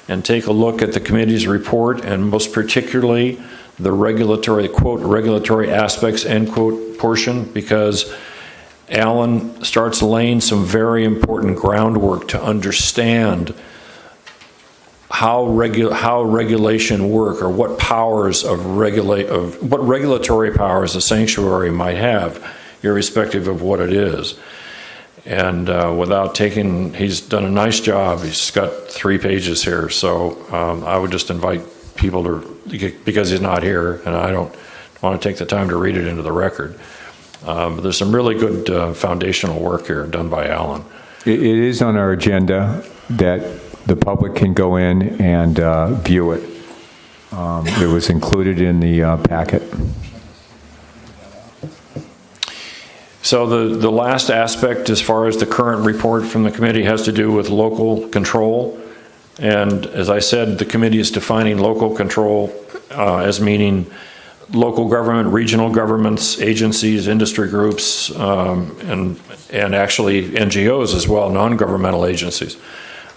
and take a look at the committee's report, and most particularly the regulatory, quote, regulatory aspects, end quote, portion, because Alan starts laying some very important groundwork to understand how regulation work, or what powers what regulatory powers a sanctuary might have, irrespective of what it is. And he's done a nice job. He's got 3 pages here, so I would just invite people to, because he's not here, and I don't want to take the time to read it into the record. There's some really good foundational work here done by Alan. It is on our agenda that the public can go in and view it. It was included in the packet. So the last aspect, as far as the current report from the committee, has to do with local control. And as I said, the committee is defining local control as meaning local government, regional governments, agencies, industry groups, and actually NGOs as well, non-governmental agencies,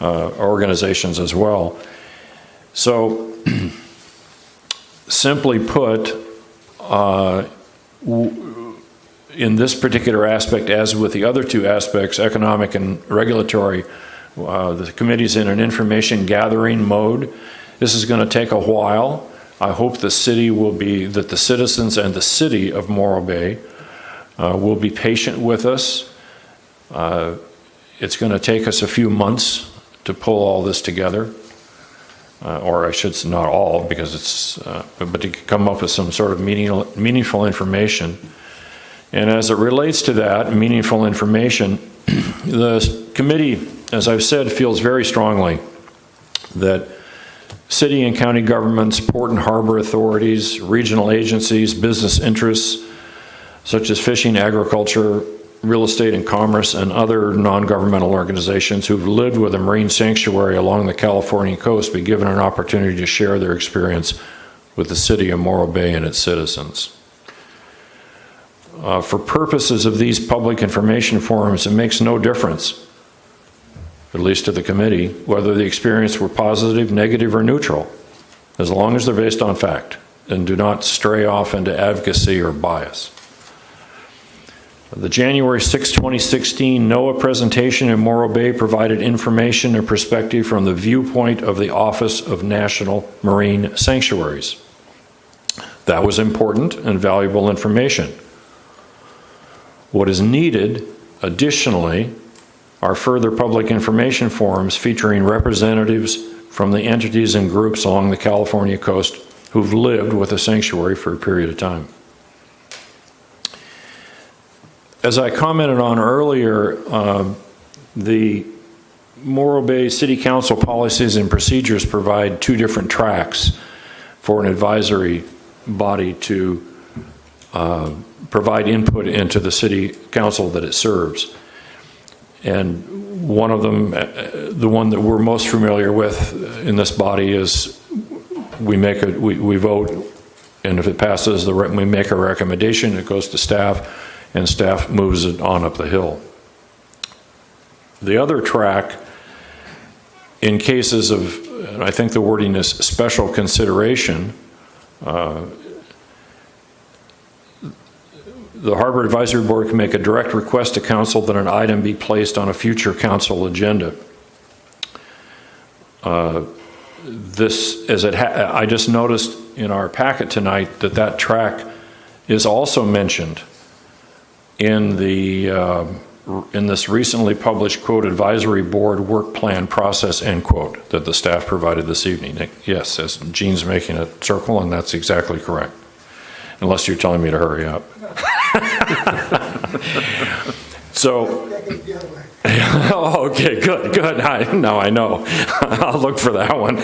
organizations as well. So simply put, in this particular aspect, as with the other two aspects, economic and regulatory, the committee's in an information gathering mode. This is going to take a while. I hope the citizens and the city of Morro Bay will be patient with us. It's going to take us a few months to pull all this together. Or I should say not all, because it's, but to come up with some sort of meaningful information. And as it relates to that meaningful information, the committee, as I've said, feels very strongly that city and county governments, port and harbor authorities, regional agencies, business interests, such as fishing, agriculture, real estate and commerce, and other non-governmental organizations who've lived with a marine sanctuary along the California coast be given an opportunity to share their experience with the city of Morro Bay and its citizens. For purposes of these public information forums, it makes no difference, at least to the committee, whether the experience were positive, negative, or neutral, as long as they're based on fact and do not stray off into advocacy or bias. The January 6, 2016 NOAA presentation in Morro Bay provided information and perspective from the viewpoint of the Office of National Marine Sanctuaries. That was important and valuable information. What is needed, additionally, are further public information forums featuring representatives from the entities and groups along the California coast who've lived with a sanctuary for a period of time. As I commented on earlier, the Morro Bay City Council policies and procedures provide two different tracks for an advisory body to provide input into the city council that it serves. And one of them, the one that we're most familiar with in this body, is we vote, and if it passes, we make a recommendation, it goes to staff, and staff moves it on up the hill. The other track, in cases of, and I think the wording is special consideration, the Harbor Advisory Board can make a direct request to council that an item be placed on a future council agenda. I just noticed in our packet tonight that track is also mentioned in this recently published, quote, advisory board work plan process, end quote, that the staff provided this evening. Yes, as Gene's making a circle, and that's exactly correct. Unless you're telling me to hurry up. So, oh, okay, good. Now I know. I'll look for that one.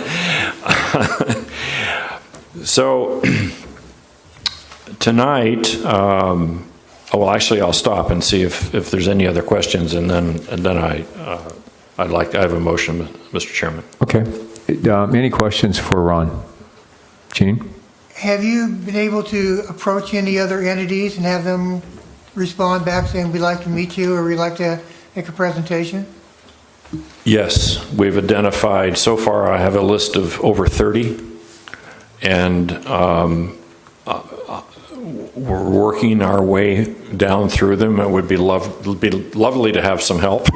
So, tonight, well, actually, I'll stop and see if there's any other questions, and then I have a motion, Mr. Chairman. Okay. Any questions for Ron? Gene? Have you been able to approach any other entities and have them respond back saying, we'd like to meet you or we'd like to make a presentation? Yes, we've identified, so far I have a list of over 30, and we're working our way down through them. It would be lovely to have some help.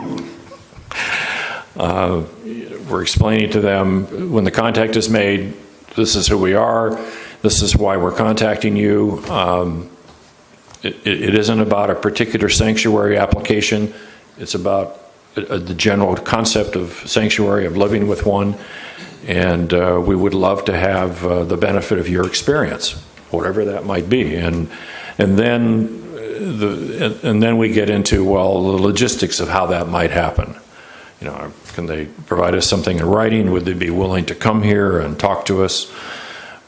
We're explaining to them when the contact is made, this is who we are, this is why we're contacting you. It isn't about a particular sanctuary application. It's about the general concept of sanctuary, of living with one, and we would love to have the benefit of your experience, whatever that might be. And then and then we get into, well, the logistics of how that might happen. You know, can they provide us something in writing? Would they be willing to come here and talk to us?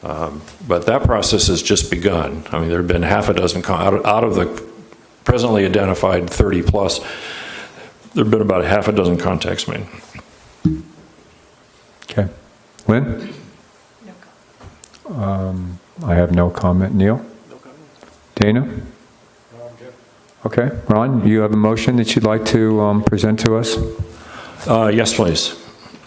But that process has just begun. I mean, there have been half a dozen, out of the presently identified 30 plus, there have been about half a dozen contacts made. Okay. Lynn? I have no comment. Neil? No comment. Dana? No, I'm good. Okay. Ron, you have a motion that you'd like to present to us? Yes, please.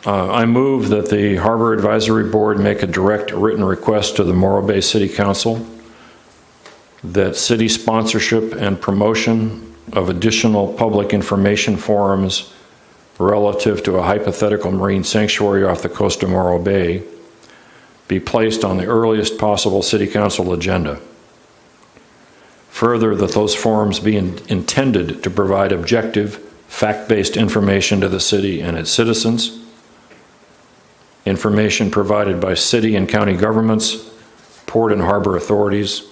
I move that the Harbor Advisory Board make a direct written request to the Morro Bay City Council that city sponsorship and promotion of additional public information forums relative to a hypothetical marine sanctuary off the coast of Morro Bay be placed on the earliest possible City Council agenda. Further, that those forums be intended to provide objective, fact-based information to the city and its citizens, information provided by city and county governments, port and harbor authorities,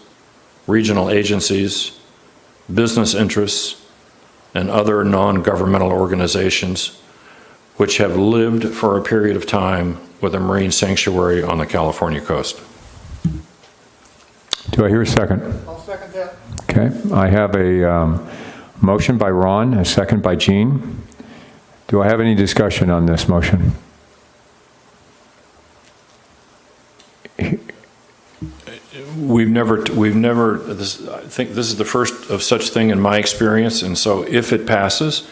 regional agencies, business interests, and other non-governmental organizations which have lived for a period of time with a marine sanctuary on the California coast. Do I hear a second? I'll second that. Okay. I have a motion by Ron, a second by Jean. Do I have any discussion on this motion? We've never, I think this is the first of such thing in my experience, and so if it passes,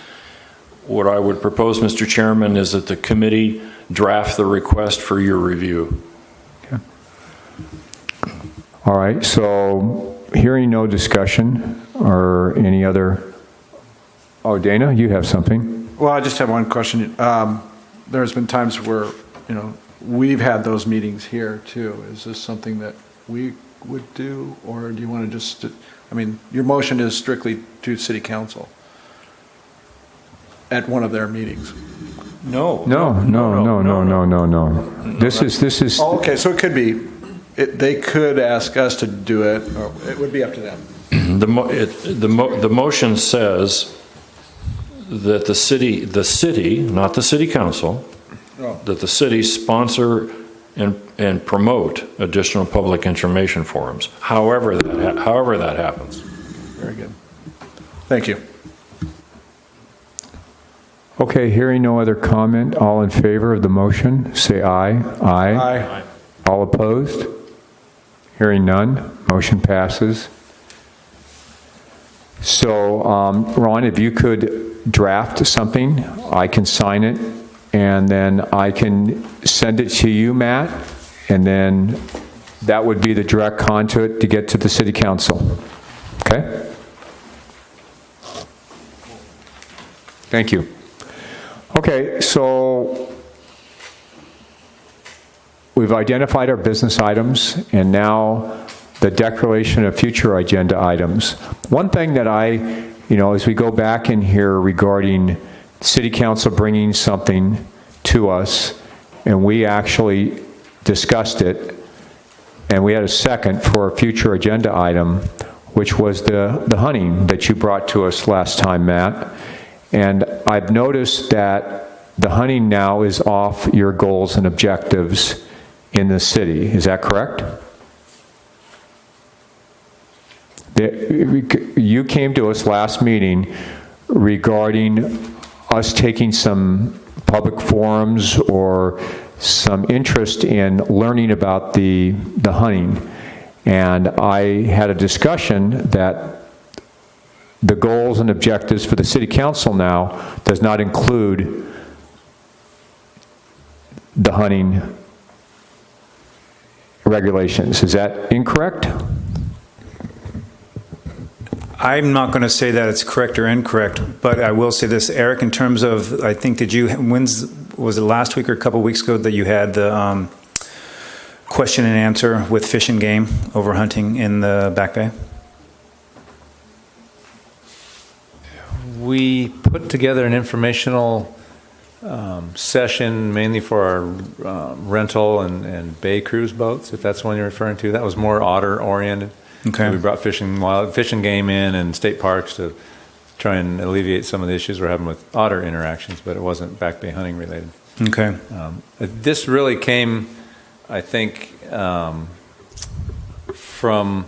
what I would propose, Mr. Chairman, is that the committee draft the request for your review. Okay. All right, so hearing no discussion or any other, oh, Dana, you have something? Well, I just have one question. There's been times where, you know, we've had those meetings here too. Is this something that we would do, or do you want to just, I mean, your motion is strictly to City Council at one of their meetings? No. This is. Oh, okay, so it could be, they could ask us to do it, or it would be up to them. The motion says that the city, not the City Council, that the city sponsor and promote additional public information forums, however that happens. Very good. Thank you. Okay, hearing no other comment, all in favor of the motion, say aye. Aye. All opposed? Hearing none, motion passes. So, Ron, if you could draft something, I can sign it, and then I can send it to you, Matt, and then that would be the direct conduit to get to the City Council. Okay? Thank you. Okay, so we've identified our business items, and now the declaration of future agenda items. One thing that as we go back in here regarding City Council bringing something to us, and we actually discussed it, and we had a second for a future agenda item, which was the hunting that you brought to us last time, Matt. And I've noticed that the hunting now is off your goals and objectives in the city. Is that correct? You came to us last meeting regarding us taking some public forums or some interest in learning about the hunting. And I had a discussion that the goals and objectives for the City Council now does not include the hunting regulations. Is that incorrect? I'm not going to say that it's correct or incorrect, but I will say this, Eric, in terms of, I think, was it last week or a couple weeks ago that you had the question and answer with Fish and Game over hunting in the Back Bay? We put together an informational session mainly for our rental and bay cruise boats, if that's the one you're referring to. That was more otter oriented. Okay. So we brought fishing game in and state parks to try and alleviate some of the issues we're having with otter interactions, but it wasn't back bay hunting related. Okay. This really came, I think, from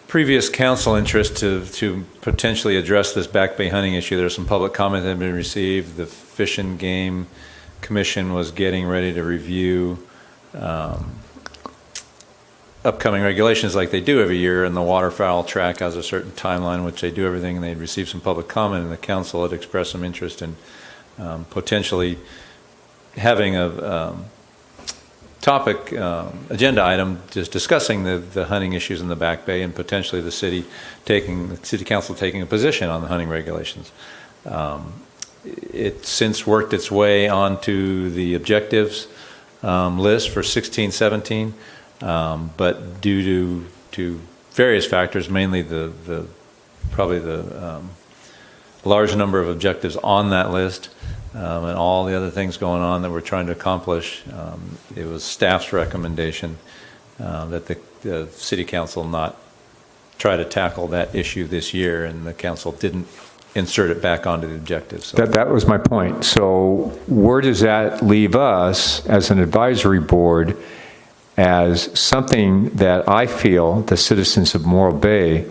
previous council interest to potentially address this back bay hunting issue. There's some public comment that had been received. The Fish and Game Commission was getting ready to review upcoming regulations like they do every year, and the waterfowl track has a certain timeline which they do everything, and they'd received some public comment, and the council had expressed some interest in potentially having a topic agenda item just discussing the hunting issues in the back bay, and potentially the city council taking a position on the hunting regulations. It's since worked its way onto the objectives list for 16-17, but due to various factors, mainly probably the large number of objectives on that list, and all the other things going on that we're trying to accomplish, it was staff's recommendation that the city council not try to tackle that issue this year, and the council didn't insert it back onto the objectives. So. That was my point. So where does that leave us as an advisory board as something that I feel the citizens of Morro Bay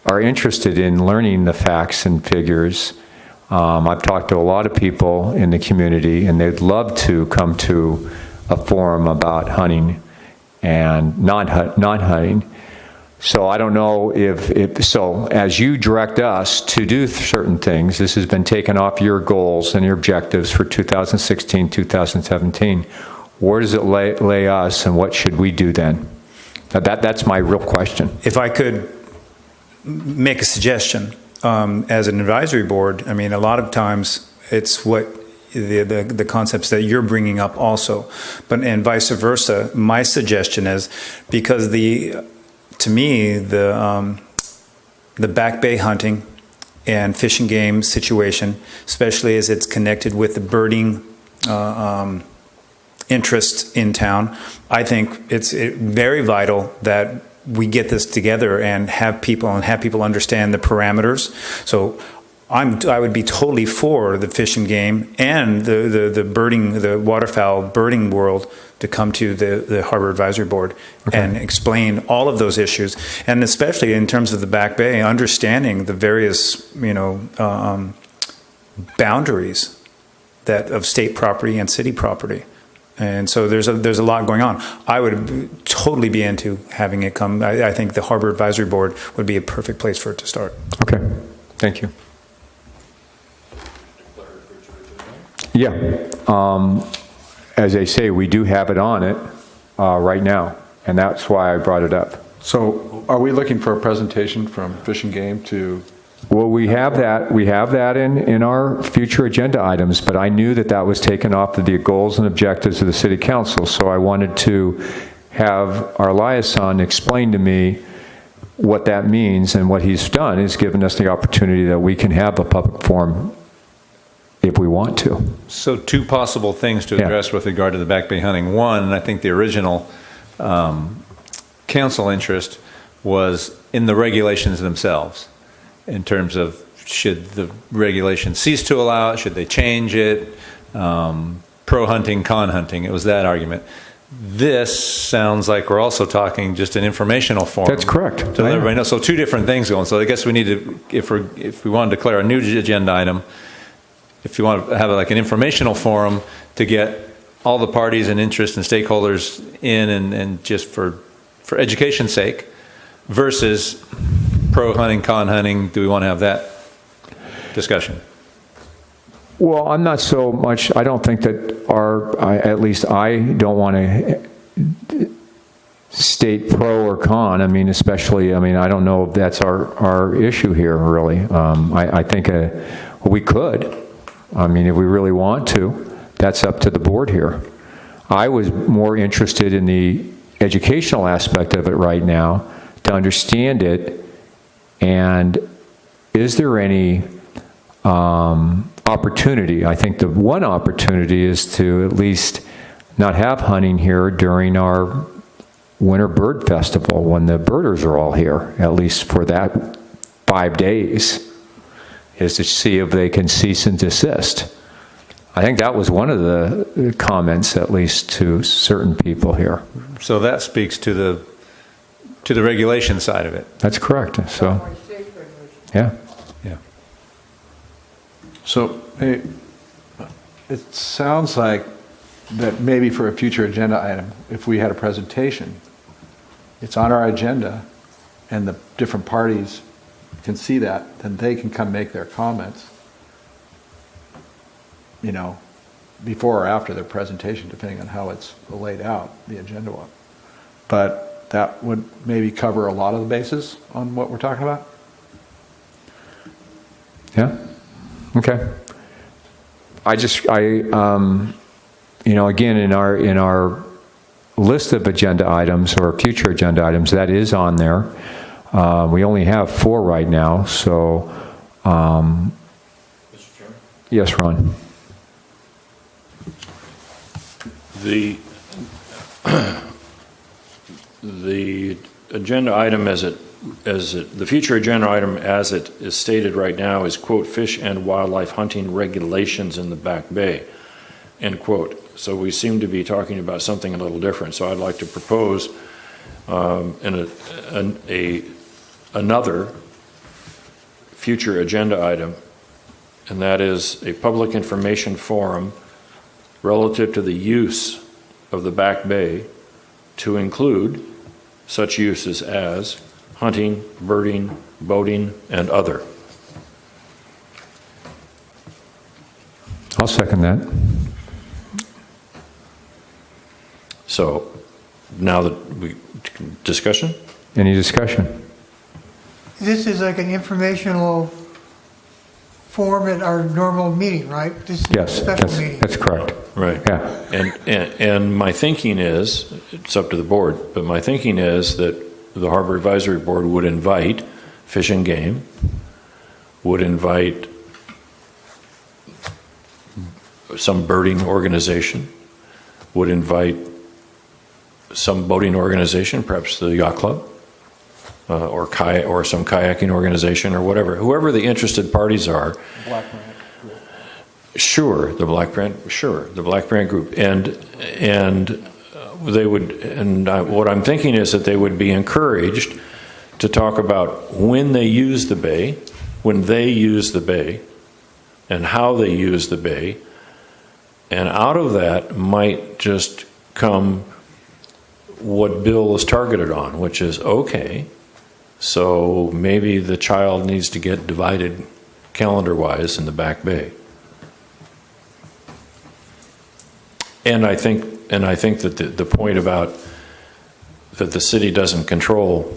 are interested in learning the facts and figures? I've talked to a lot of people in the community, and they'd love to come to a forum about hunting and non-hunting. So I don't know if so as you direct us to do certain things, this has been taken off your goals and your objectives for 2016, 2017. Where does it lay us, and what should we do then? That's my real question. If I could make a suggestion, as an advisory board, I mean, a lot of times it's what the concepts that you're bringing up also, and vice versa. My suggestion is, because to me, the back bay hunting and fish and game situation, especially as it's connected with the birding interest in town, I think it's very vital that we get this together and have people understand the parameters. So I would be totally for the fish and game and the birding, the waterfowl birding world to come to the Harbor Advisory Board and explain all of those issues, and especially in terms of the back bay, understanding the various boundaries of state property and city property. And so there's a lot going on. I would totally be into having it come. I think the Harbor Advisory Board would be a perfect place for it to start. Okay, thank you. Yeah, as I say, we do have it on it right now, and that's why I brought it up. So are we looking for a presentation from Fish and Game to? Well, we have that in our future agenda items, but I knew that was taken off of the goals and objectives of the city council, so I wanted to have our liaison explain to me what that means, and what he's done is given us the opportunity that we can have a public forum if we want to. So two possible things to address with regard to the back bay hunting. One, and I think the original council interest was in the regulations themselves, in terms of should the regulation cease to allow it, should they change it, pro-hunting, con-hunting. It was that argument. This sounds like we're also talking just an informational forum. That's correct. To let everybody know. So two different things going. So I guess we need to, if we want to declare a new agenda item, if you want to have like an informational forum to get all the parties and interests and stakeholders in, and just for education's sake, versus pro-hunting, con-hunting, do we want to have that discussion? Well, I'm not so much, I don't think that at least I don't want to state pro or con. I mean, especially, I don't know if that's our issue here, really. I think we could. If we really want to, that's up to the board here. I was more interested in the educational aspect of it right now, to understand it, and is there any opportunity? I think the one opportunity is to at least not have hunting here during our Winter Bird Festival when the birders are all here, at least for that 5 days, is to see if they can cease and desist. I think that was one of the comments, at least to certain people here. So that speaks to the regulation side of it. That's correct. So, yeah. Yeah. So hey, it sounds like that maybe for a future agenda item, if we had a presentation, it's on our agenda, and the different parties can see that, then they can come make their comments, you know, before or after their presentation, depending on how it's laid out, the agenda one. But that would maybe cover a lot of the bases on what we're talking about. Yeah. Okay. You know, again, in our list of agenda items or future agenda items, that is on there. We only have 4 right now, so. Mr. Chairman? Yes, Ron. The agenda item the future agenda item as it is stated right now is, quote, fish and wildlife hunting regulations in the Back Bay, end quote. So we seem to be talking about something a little different. So I'd like to propose another future agenda item, and that is a public information forum relative to the use of the Back Bay, to include such uses as hunting, birding, boating, and other. I'll second that. So now that discussion? Any discussion? This is like an informational form at our normal meeting, right? This is Yes, a special meeting. that's correct. Right. Yeah. And my thinking is, it's up to the board, but my thinking is that the Harbor Advisory Board would invite Fish and Game, would invite some birding organization, would invite some boating organization, perhaps the yacht club, or some kayaking organization or whatever, whoever the interested parties are. Sure, the Black Brant Group, and they would, and what I'm thinking is that they would be encouraged to talk about when they use the bay, and how they use the bay, and out of that might just come what Bill is targeted on, which is, okay, so maybe the child needs to get divided calendar-wise in the Back Bay. And I think that the point about that the city doesn't control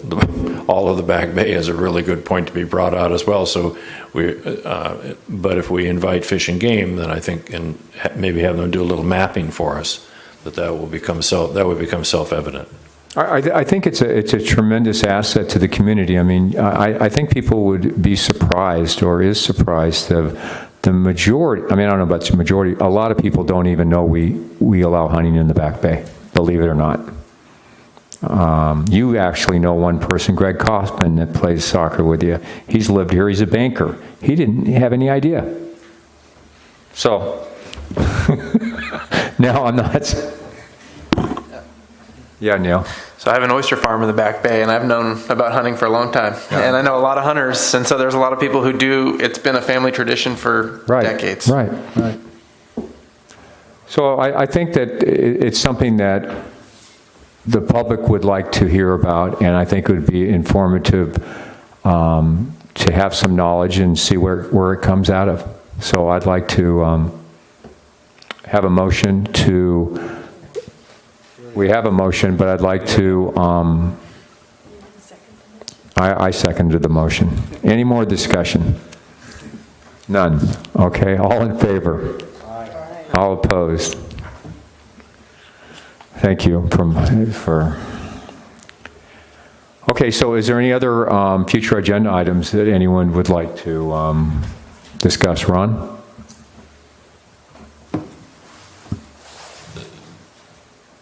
all of the Back Bay is a really good point to be brought out as well. So but if we invite Fish and Game, then I think, and maybe have them do a little mapping for us, that would become self-evident. I think it's a tremendous asset to the community. I mean, I think people would be surprised, or is surprised, of the majority. I mean, I don't know about the majority. A lot of people don't even know we allow hunting in the Back Bay, believe it or not. You actually know one person, Greg Kaufman, that plays soccer with you. He's lived here. He's a banker. He didn't have any idea. So, now I'm not. Yeah, Neil. So I have an oyster farm in the Back Bay, and I've known about hunting for a long time. Yeah. And I know a lot of hunters, and so there's a lot of people who do. It's been a family tradition for decades. Right. So I think that it's something that the public would like to hear about, and I think it would be informative to have some knowledge and see where it comes out of. So I'd like to have a motion to. We have a motion, but I'd like to, I seconded the motion. Any more discussion? None. Okay, all in favor? Aye. All opposed? Thank you for. Okay, so is there any other future agenda items that anyone would like to discuss? Ron?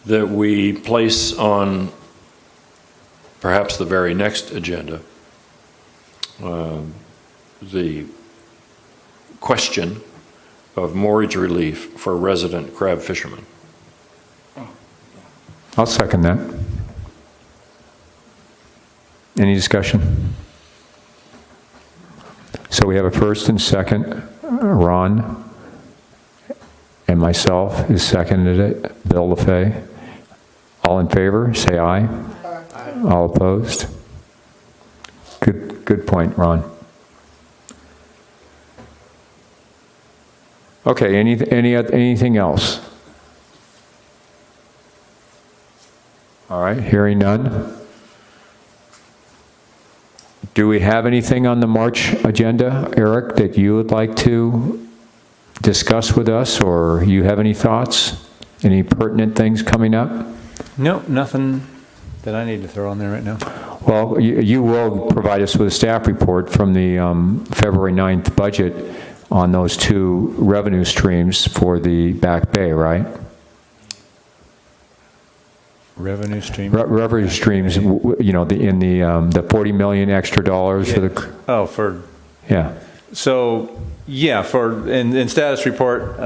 That we place on perhaps the very next agenda, the question of mortgage relief for resident crab fishermen. I'll second that. Any discussion? So we have a first and second. Ron and myself has seconded it. Bill LaFay. All in favor, say aye. Aye. All opposed? Good point, Ron. Okay, anything else? All right, hearing none. Do we have anything on the March agenda, Eric, that you would like to discuss with us, or you have any thoughts? Any pertinent things coming up? No, nothing that I need to throw on there right now. Well, you will provide us with a staff report from the February 9th budget on those two revenue streams for the Back Bay, right? Revenue stream. Revenue streams, you know, the 40 million extra dollars for the. Oh, for. Yeah. So, yeah, in status report,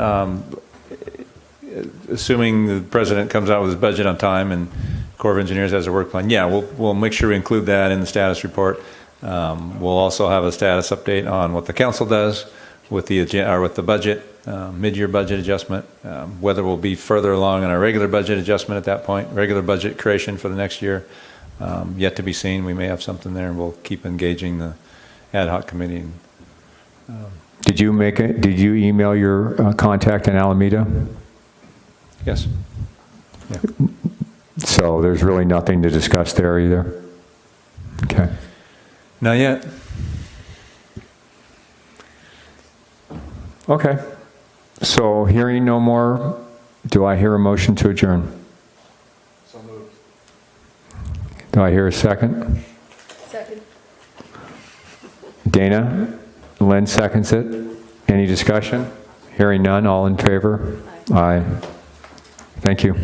assuming the president comes out with his budget on time and Corps of Engineers has a work plan, yeah, we'll make sure we include that in the status report. We'll also have a status update on what the council does with the budget, mid-year budget adjustment, whether we'll be further along in our regular budget adjustment at that point, regular budget creation for the next year, yet to be seen. We may have something there, and we'll keep engaging the ad hoc committee. Did you email your contact in Alameda? Yes. Yeah. So there's really nothing to discuss there either? Okay. Not yet. Okay. So hearing no more, do I hear a motion to adjourn? So moved. Do I hear a second? Second. Dana? Lynn seconds it. Any discussion? Hearing none, all in favor? Aye. Thank you.